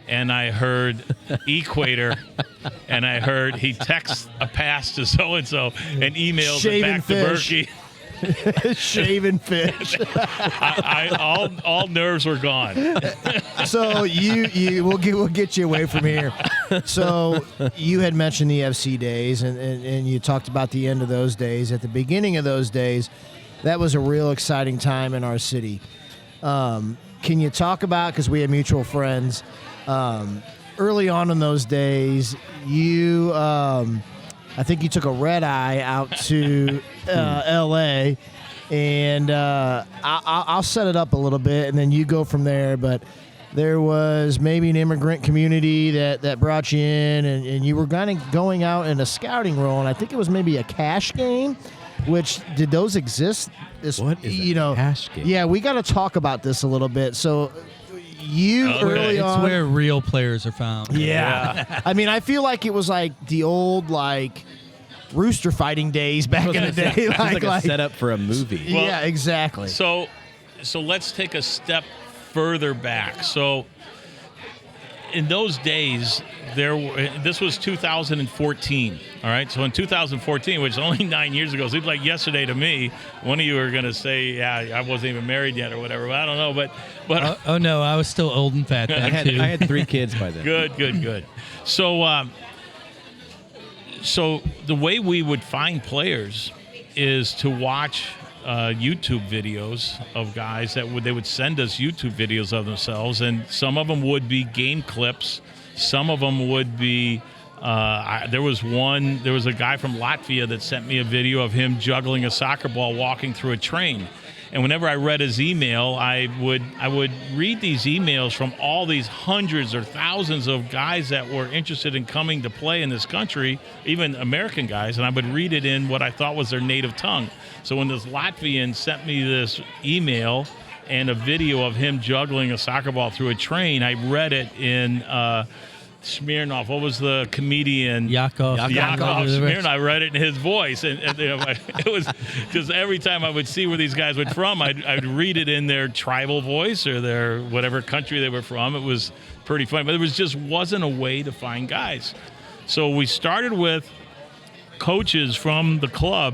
and I heard Equator, and I heard he texts a pass to so and so and emails it back to Berkey. Shaving fish. All nerves were gone. So we'll get you away from here. So you had mentioned the FC days, and you talked about the end of those days. At the beginning of those days, that was a real exciting time in our city. Can you talk about, because we had mutual friends, early on in those days, you I think you took a red eye out to L.A., and I'll set it up a little bit, and then you go from there. But there was maybe an immigrant community that brought you in, and you were kind of going out in a scouting role, and I think it was maybe a cash game. Which, did those exist? What is a cash game? Yeah, we got to talk about this a little bit. So early on, it's where real players are found. Yeah. I mean, I feel like it was like the old rooster fighting days back in the day. It's like a setup for a movie. Well, yeah, exactly. So let's take a step further back. So in those days, this was 2014, all right? So in 2014, which is only 9 years ago, seems like yesterday to me. One of you are going to say, yeah, I wasn't even married yet or whatever. I don't know, but oh no, I was still old and fat then, too. I had 3 kids by then. Good. So the way we would find players is to watch YouTube videos of guys they would send us YouTube videos of themselves, and some of them would be game clips. Some of them would be. There was a guy from Latvia that sent me a video of him juggling a soccer ball walking through a train. And whenever I read his email, I would read these emails from all these hundreds or thousands of guys that were interested in coming to play in this country, even American guys, and I would read it in what I thought was their native tongue. So when this Latvian sent me this email and a video of him juggling a soccer ball through a train, I read it in Smirnoff. What was the comedian? Yakov Smirnoff. I read it in his voice, and it was just every time I would see where these guys were from, I'd read it in their tribal voice or their whatever country they were from. It was pretty funny, but it wasn't a way to find guys. So we started with coaches from the club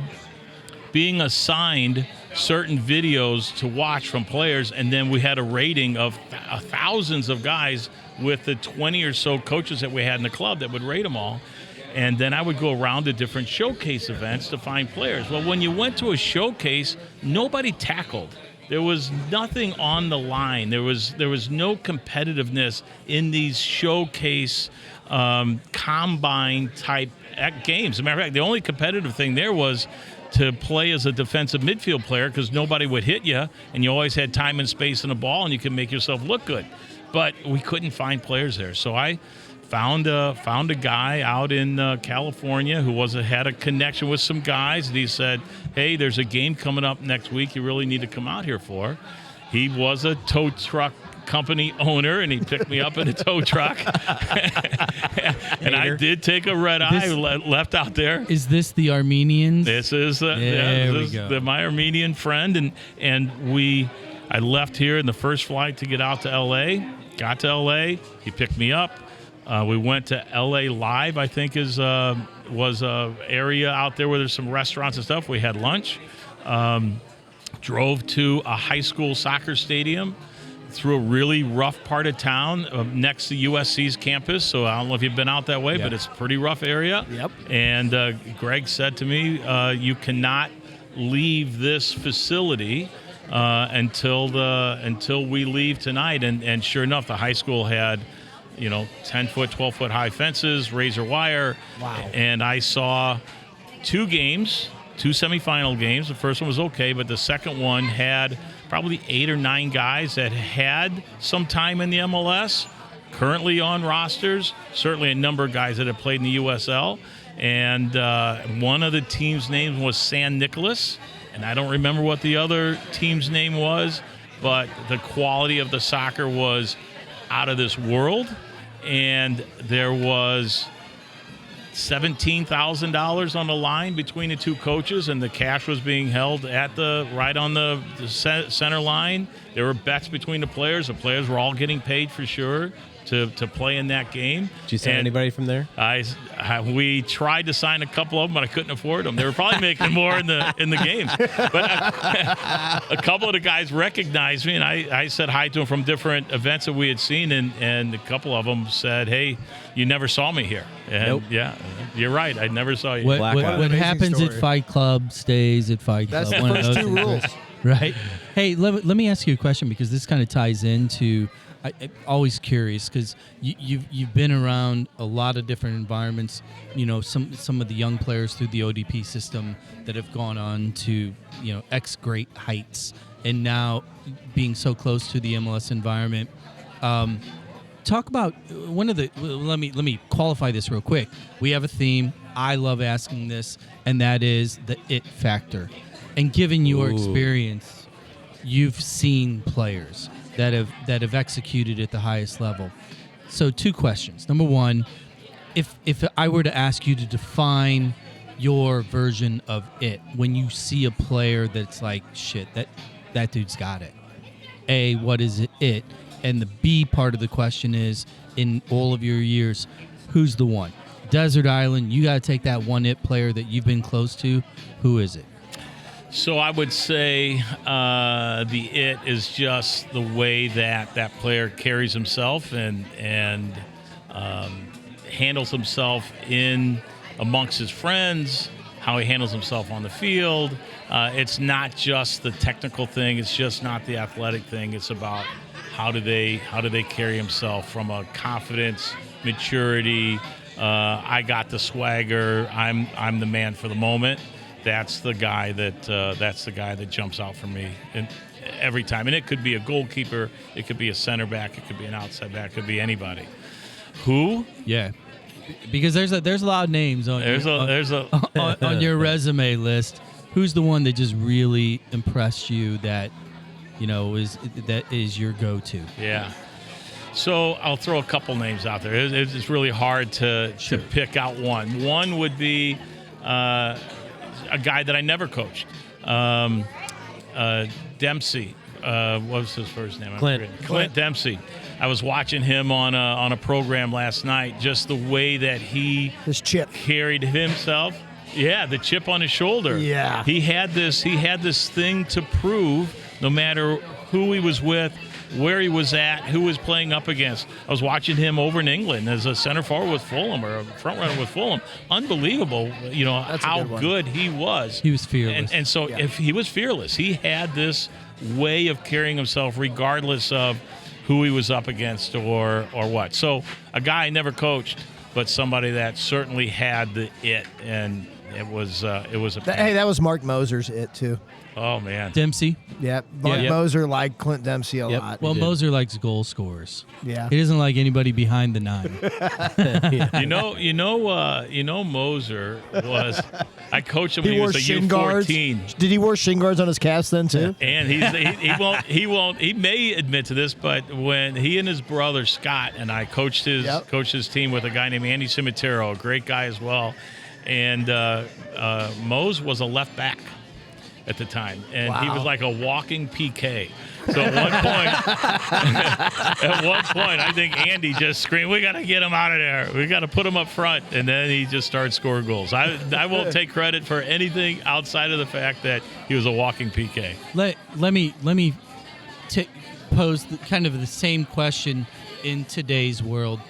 being assigned certain videos to watch from players, and then we had a rating of thousands of guys with the 20 or so coaches that we had in the club that would rate them all. And then I would go around to different showcase events to find players. Well, when you went to a showcase, nobody tackled. There was nothing on the line. There was no competitiveness in these showcase combine type games. As a matter of fact, the only competitive thing there was to play as a defensive midfield player, because nobody would hit you, and you always had time and space in the ball, and you could make yourself look good. But we couldn't find players there, so I found a guy out in California who had a connection with some guys, and he said, "Hey, there's a game coming up next week. You really need to come out here for." He was a tow truck company owner, and he picked me up in a tow truck. And I did take a red eye left out there. Is this the Armenians? This is my Armenian friend, and I left here in the first flight to get out to L.A. Got to L.A. He picked me up. We went to L.A. Live, I think was a area out there where there's some restaurants and stuff. We had lunch. Drove to a high school soccer stadium through a really rough part of town next to USC's campus. So I don't know if you've been out that way, but it's a pretty rough area. Yep. And Greg said to me, you cannot leave this facility until we leave tonight. And sure enough, the high school had 10-foot, 12-foot high fences, razor wire. Wow. And I saw two semifinal games. The first one was okay, but the second one had probably 8 or 9 guys that had some time in the MLS, currently on rosters, certainly a number of guys that have played in the USL. And one of the team's names was San Nicolas, and I don't remember what the other team's name was, but the quality of the soccer was out of this world. And there was $17,000 on the line between the two coaches, and the cash was being held right on the center line. There were bets between the players. The players were all getting paid for sure to play in that game. Did you sign anybody from there? We tried to sign a couple of them, but I couldn't afford them. They were probably making more in the games. But a couple of the guys recognized me, and I said hi to them from different events that we had seen, and a couple of them said, "Hey, you never saw me here." And nope. Yeah, you're right. I never saw you. What happens story. at Fight Club stays at Fight Club. That's the One of first those two things. rules. Right. Hey, let me ask you a question, because this kind of ties into. I'm always curious, because you've been around a lot of different environments. Some of the young players through the ODP system that have gone on to great heights, and now being so close to the MLS environment. Talk about one of the. Let me qualify this real quick. We have a theme. I love asking this, and that is the it factor. And given your experience, you've seen players that have executed at the highest level. So 2 questions. Number 1, if I were to ask you to define your version of it, when you see a player that's like, shit, that dude's got it. A, what is it? And the B part of the question is, in all of your years, who's the one? Desert Island, you got to take that one it player that you've been close to. Who is it? So I would say the it is just the way that player carries himself and handles himself in amongst his friends, how he handles himself on the field. It's not just the technical thing. It's just not the athletic thing. It's about how do they carry himself from a confidence, maturity. I got the swagger. I'm the man for the moment. That's the guy that jumps out for me every time. And it could be a goalkeeper, it could be a center back, it could be an outside back, it could be anybody. Who? Yeah, because there's a lot of names on on your resume list. Who's the one that just really impressed you that is your go-to? Yeah. So I'll throw a couple names out there. It's really hard to pick out one. One would be a guy that I never coached, Dempsey. What was his first name? Clint Dempsey. I was watching him on a program last night. Just the way that he His chip carried himself. Yeah, the chip on his shoulder. Yeah. He had this thing to prove no matter who he was with, where he was at, who was playing up against. I was watching him over in England as a center forward with Fulham or a front runner with Fulham. Unbelievable, That's a how good one. good he was. He was fearless. And so if he was fearless, he had this way of carrying himself regardless of who he was up against or what. So a guy I never coached, but somebody that certainly had the it, and it was a pain. Hey, that was Mark Moser's it too. Oh man. Dempsey. Yeah, Mark Yeah. Moser liked Clint Dempsey a lot. Well, did. Moser likes goal scorers. Yeah. He doesn't like anybody behind the 9. Moser was. I coached him when He he wore was a shin guards. U14. Did he wear shin guards on his calves then too? And he won't. He may admit to this, but when he and his brother Scott and I coached his team with a guy named Andy Cimitero, a great guy as well, and Mose was a left back at the time, and he Wow. was like a walking PK. So at one point, I think Andy just screamed, "We got to get him out of there. We got to put him up front." And then he just started scoring goals. I won't take credit for anything outside of the fact that he was a walking PK. Let me pose kind of the same question in today's world.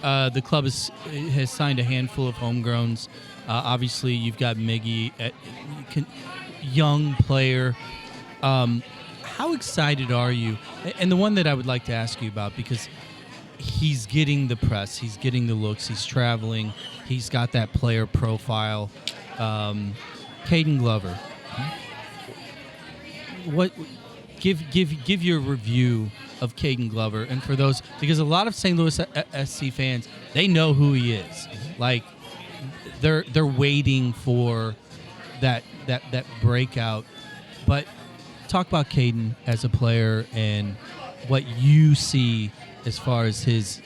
The club has signed a handful of homegrowns. Obviously, you've got Miggy, young player. How excited are you? And the one that I would like to ask you about, because he's getting the press, he's getting the looks, he's traveling, he's got that player profile. Caden Glover. What? Give your review of Caden Glover, and for those, because a lot of St. Louis SC fans, they know who he is. Like they're waiting for that breakout. But talk about Caden as a player and what you see as far as his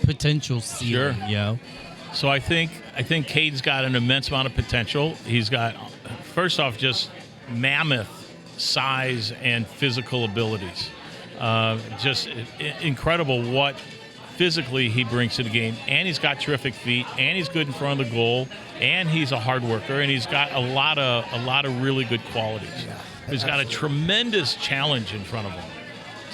potential ceiling. Sure. You know? So I think Cade's got an immense amount of potential. He's got, first off, just mammoth size and physical abilities. Just incredible what physically he brings to the game, and he's got terrific feet, and he's good in front of the goal, and he's a hard worker, and he's got a lot of really good qualities. Yeah, he's got a tremendous challenge in front of him.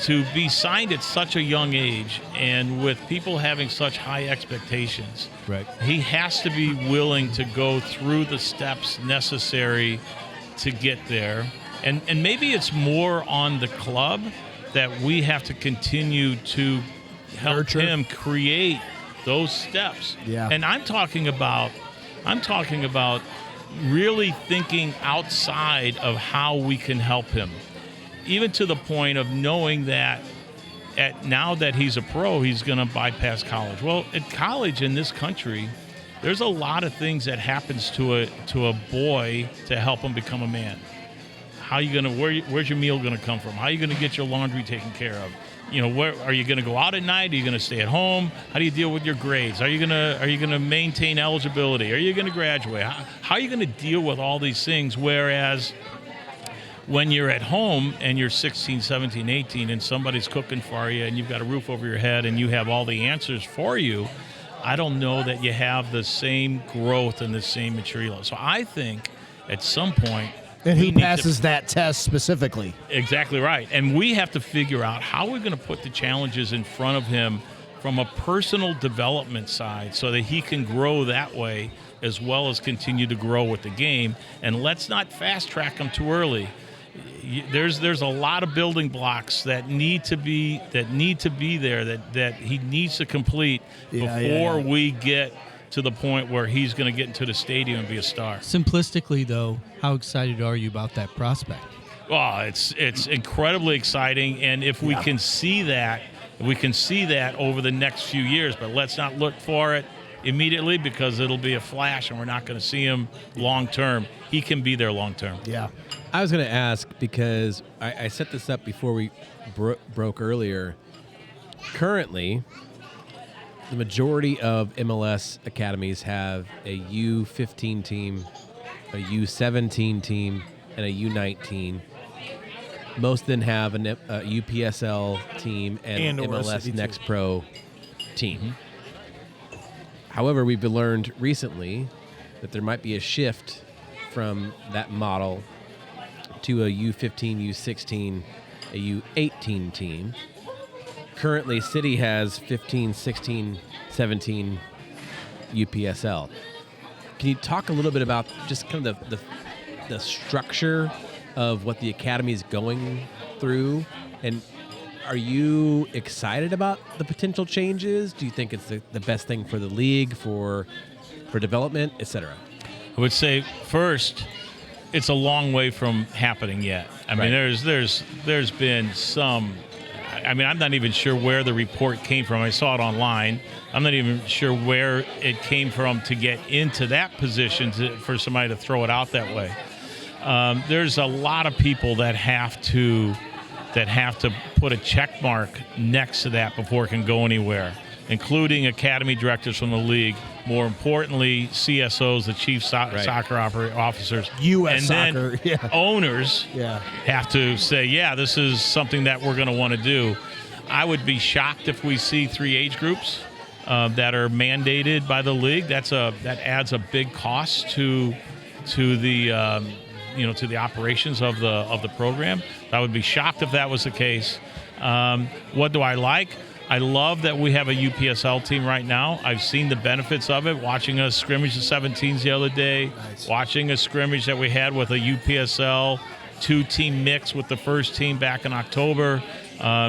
To be signed at such a young age and with people having such high expectations, Right. he has to be willing to go through the steps necessary to get there. And maybe it's more on the club that we have to continue to help Nurture. him create those steps. Yeah. And I'm talking about really thinking outside of how we can help him. Even to the point of knowing that now that he's a pro, he's going to bypass college. Well, at college in this country, there's a lot of things that happens to a boy to help him become a man. How you going to where's your meal going to come from? How are you going to get your laundry taken care of? Where are you going to go out at night? Are you going to stay at home? How do you deal with your grades? Are you going to maintain eligibility? Are you going to graduate? How are you going to deal with all these things? Whereas when you're at home and you're 16, 17, 18 and somebody's cooking for you and you've got a roof over your head and you have all the answers for you, I don't know that you have the same growth and the same maturity level. So I think at some point, And we who need passes that test specifically? Exactly right. And we have to figure out how we're going to put the challenges in front of him from a personal development side so that he can grow that way as well as continue to grow with the game. And let's not fast track him too early. There's a lot of building blocks that need to be there that he needs to complete before we get to the point where he's going to get into the stadium and be a star. Simplistically, though, how excited are you about that prospect? Well, it's incredibly exciting, and if we can see that, over the next few years, but let's not look for it immediately because it'll be a flash and we're not going to see him long term. He can be there long term. Yeah. I was going to ask because I set this up before we broke earlier. Currently, the majority of MLS academies have a U15 team, a U17 team, and a U19. Most of them have a UPSL team and or a MLS City Next team. Pro team. However, we've learned recently that there might be a shift from that model to a U15, U16, a U18 team. Currently, City has 15, 16, 17 UPSL. Can you talk a little bit about just kind of the structure of what the academy is going through? And are you excited about the potential changes? Do you think it's the best thing for the league, for development, et cetera? I would say first, it's a long way from happening yet. I mean, there's been some. I mean, I'm not even sure where the report came from. I saw it online. I'm not even sure where it came from to get into that position for somebody to throw it out that way. There's a lot of people that have to put a check mark next to that before it can go anywhere, including academy directors from the league. More importantly, CSOs, the chief soccer officers, U.S. and soccer, then owners have to say, yeah, this is something that we're going to want to do. I would be shocked if we see 3 age groups that are mandated by the league. That adds a big cost to the to the operations of the program. I would be shocked if that was the case. What do I like? I love that we have a UPSL team right now. I've seen the benefits of it, watching us scrimmage the 17s the other day, watching a scrimmage that we had with a UPSL 2-team mix with the first team back in October.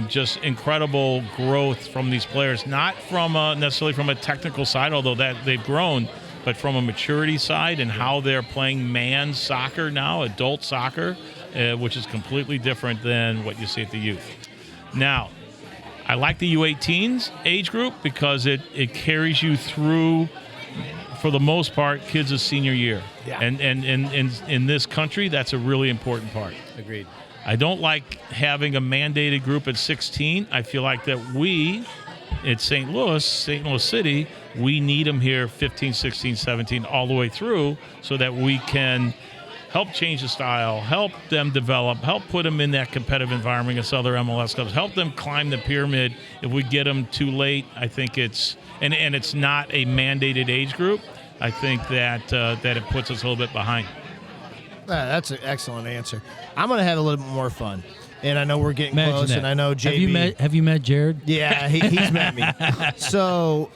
Just incredible growth from these players, not from necessarily from a technical side, although that they've grown, but from a maturity side and how they're playing man soccer now, adult soccer, which is completely different than what you see at the youth. Now, I like the U18s age group because it carries you through, for the most part, kids' senior year. Yeah. And in this country, that's a really important part. Agreed. I don't like having a mandated group at 16. I feel like that we, at St. Louis City, we need them here 15, 16, 17, all the way through so that we can help change the style, help them develop, help put them in that competitive environment against other MLS clubs, help them climb the pyramid. If we get them too late, I think it's not a mandated age group. I think that it puts us a little bit behind. That's an excellent answer. I'm going to have a little bit more fun. And I know we're getting close, that. and I know JB. Have you met Jared? Yeah, he's met me. So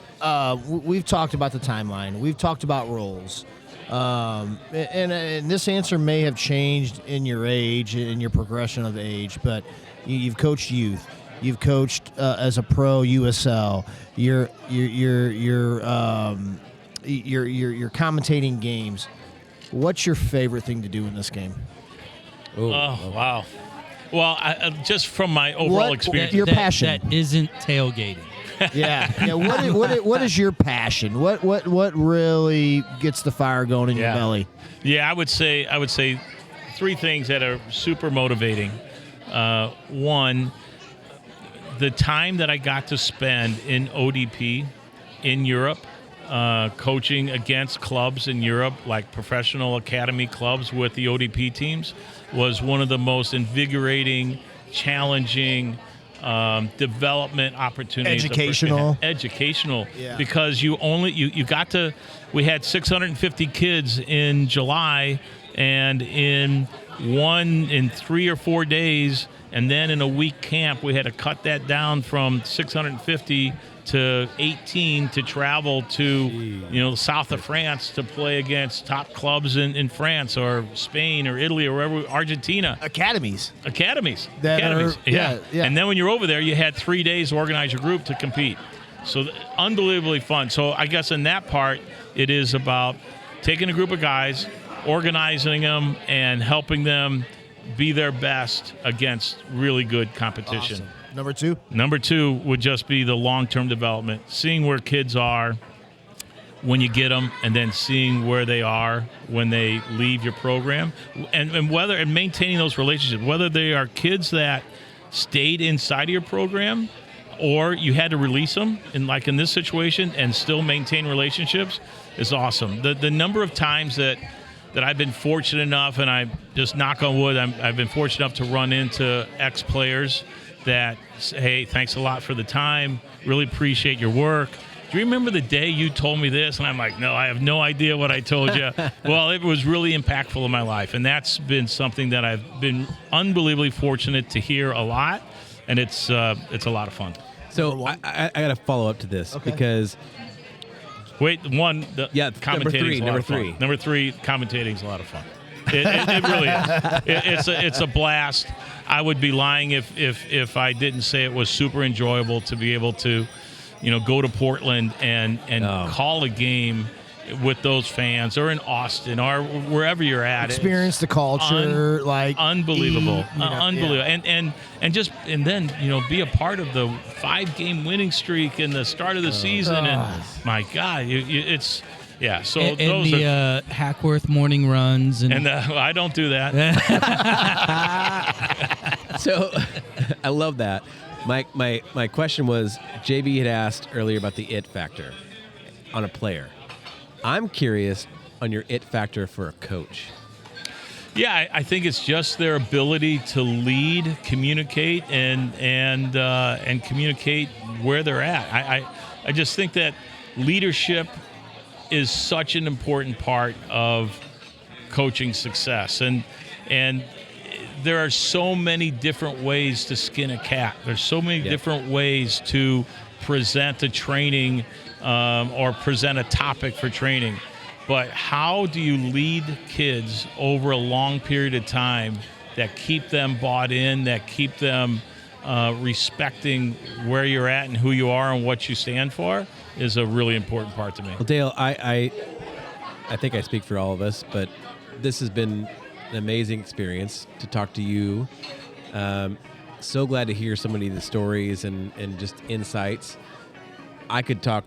we've talked about the timeline. We've talked about roles. And this answer may have changed in your age, in your progression of age, but you've coached youth. You've coached as a pro USL. You're commentating games. What's your favorite thing to do in this game? Oh, wow. Well, just from my overall experience. Your passion. That isn't tailgating. Yeah. What is your passion? What really gets the fire going in your belly? Yeah, I would say 3 things that are super motivating. One, the time that I got to spend in ODP in Europe, coaching against clubs in Europe, like professional academy clubs with the ODP teams, was one of the most invigorating, challenging development opportunities. Educational. Yeah. Because you got to. We had 650 kids in July, and in 3 or 4 days, and then in a week camp, we had to cut that down from 650 to 18 to travel to the south of France to play against top clubs in France or Spain or Italy or wherever, Argentina. Academies. Yeah. And then when you're over there, you had 3 days to organize your group to compete. So unbelievably fun. So I guess in that part, it is about taking a group of guys, organizing them, and helping them be their best against really good competition. Awesome. Number 2? Number 2 would just be the long-term development, seeing where kids are when you get them, and then seeing where they are when they leave your program, and maintaining those relationships, whether they are kids that stayed inside of your program or you had to release them, in this situation, and still maintain relationships is awesome. The number of times that I've been fortunate enough, and I just knock on wood, I've been fortunate enough to run into ex-players that, hey, thanks a lot for the time, really appreciate your work, do you remember the day you told me this? And I'm like, no, I have no idea what I told you. Well, it was really impactful in my life. And that's been something that I've been unbelievably fortunate to hear a lot. And it's a lot of fun. So I got to follow up to this because... Wait, commentating number three. Number three, commentating is a lot of fun. It really is. It's a blast. I would be lying if I didn't say it was super enjoyable to be able to, go to Portland and call a game with those fans, or in Austin, or wherever you're at. Experience the culture, unbelievable, unbelievable, and then be a part of the 5-game winning streak in the start of the season. And my God, it's. Yeah, so and those the are Hackworth morning runs, and I don't do that. So I love that. My question was, JB had asked earlier about the it factor on a player. I'm curious on your it factor for a coach. Yeah, I think it's just their ability to lead, communicate, and communicate where they're at. I just think that leadership is such an important part of coaching success, and there are so many different ways to skin a cat. There's so many different ways to present a training or present a topic for training. But how do you lead kids over a long period of time that keep them bought in, that keep them respecting where you're at and who you are and what you stand for, is a really important part to me. Well, Dale, I think I speak for all of us, but this has been an amazing experience to talk to you. So glad to hear so many of the stories and just insights. I could talk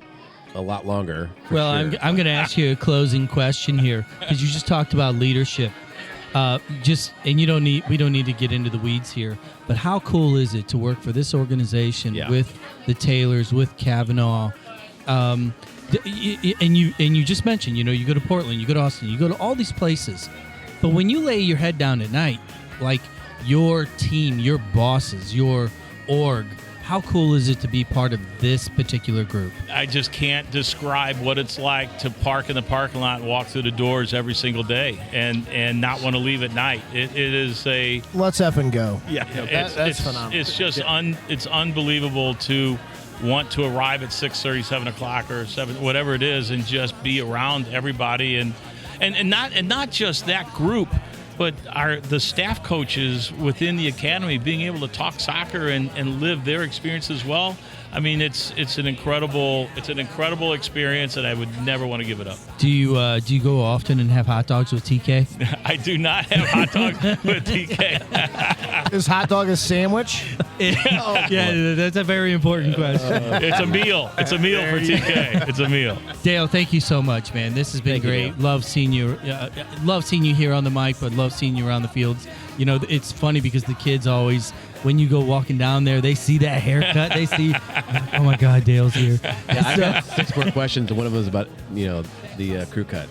a lot longer. Well, sure. I'm going to ask you a closing question here, because you just talked about leadership. And we don't need to get into the weeds here, but how cool is it to work for this organization with the Taylors, with Kavanaugh? And you just mentioned, you go to Portland, you go to Austin, you go to all these places, but when you lay your head down at night, like your team, your bosses, your org, how cool is it to be part of this particular group? I just can't describe what it's like to park in the parking lot and walk through the doors every single day and not want to leave at night. It is a... Let's effing go. Yeah, that's phenomenal. It's just it's unbelievable to want to arrive at 6:30, 7 o'clock, or 7, whatever it is, and just be around everybody, and not just that group, but the staff coaches within the academy being able to talk soccer and live their experience as well. I mean, it's an incredible experience, and I would never want to give it up. Do you go often and have hot dogs with TK? I do not have hot dogs with TK. Is hot dog a sandwich? Yeah, that's a very important question. It's a meal. It's a meal for TK. It's a meal. Dale, thank you so much, man. This has been great. Love seeing you. Love seeing you here on the mic, but love seeing you around the fields. It's funny because the kids always, when you go walking down there, they see that haircut. They see, oh my God, Dale's here. Yeah, I got 6 more questions. One of them is about the crew cut.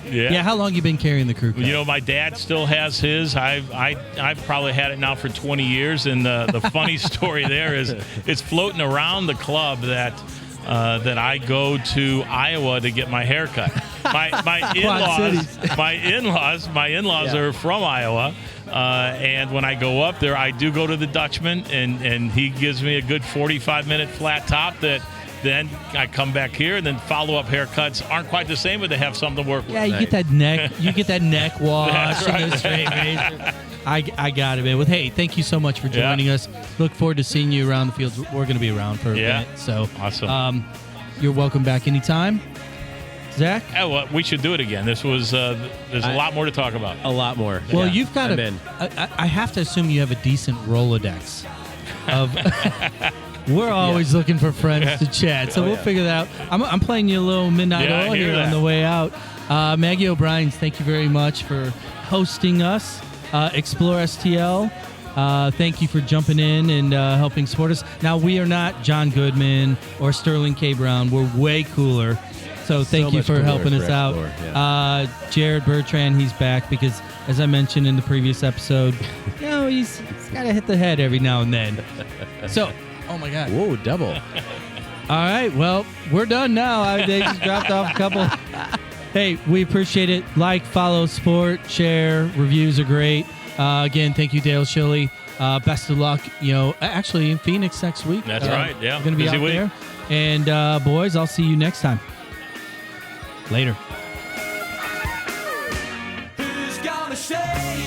Yeah. How long you been carrying the crew cut? My dad still has his. I've probably had it now for 20 years. And the funny story there is it's floating around the club that I go to Iowa to get my hair cut. My in-laws are from Iowa. And when I go up there, I do go to the Dutchman, and he gives me a good 45-minute flat top that then I come back here, and then follow-up haircuts aren't quite the same, but they have something to work with. Yeah, you get that neck wash and the straight razor. I got it, man. Well, hey, thank you so much for joining us. Look forward to seeing you around the fields. We're going to be around for a minute. So awesome. You're welcome back anytime. Zach? Well, we should do it again. This was there's a lot more to talk about. A lot more. Well, you've got I have to assume you have a decent Rolodex of we're always looking for friends to chat. So we'll figure that out. I'm playing you a little Midnight Oil here on the way out. Maggie O'Brien's, thank you very much for hosting us. Explore STL. Thank you for jumping in and helping support us. Now, we are not John Goodman or Sterling K. Brown. We're way cooler. So thank you for helping us out. Jared Bertrand, he's back because, as I mentioned in the previous episode, he's got to hit the head every now and then. So, oh my God. Whoa, double. All right. Well, we're done now. They just dropped off a couple. Hey, we appreciate it. Like, follow, support, share. Reviews are great. Again, thank you, Dale Schilly. Best of luck. Actually in Phoenix next week. That's right. Yeah. We're going to be Busy out week. there. And boys, I'll see you next time. Later.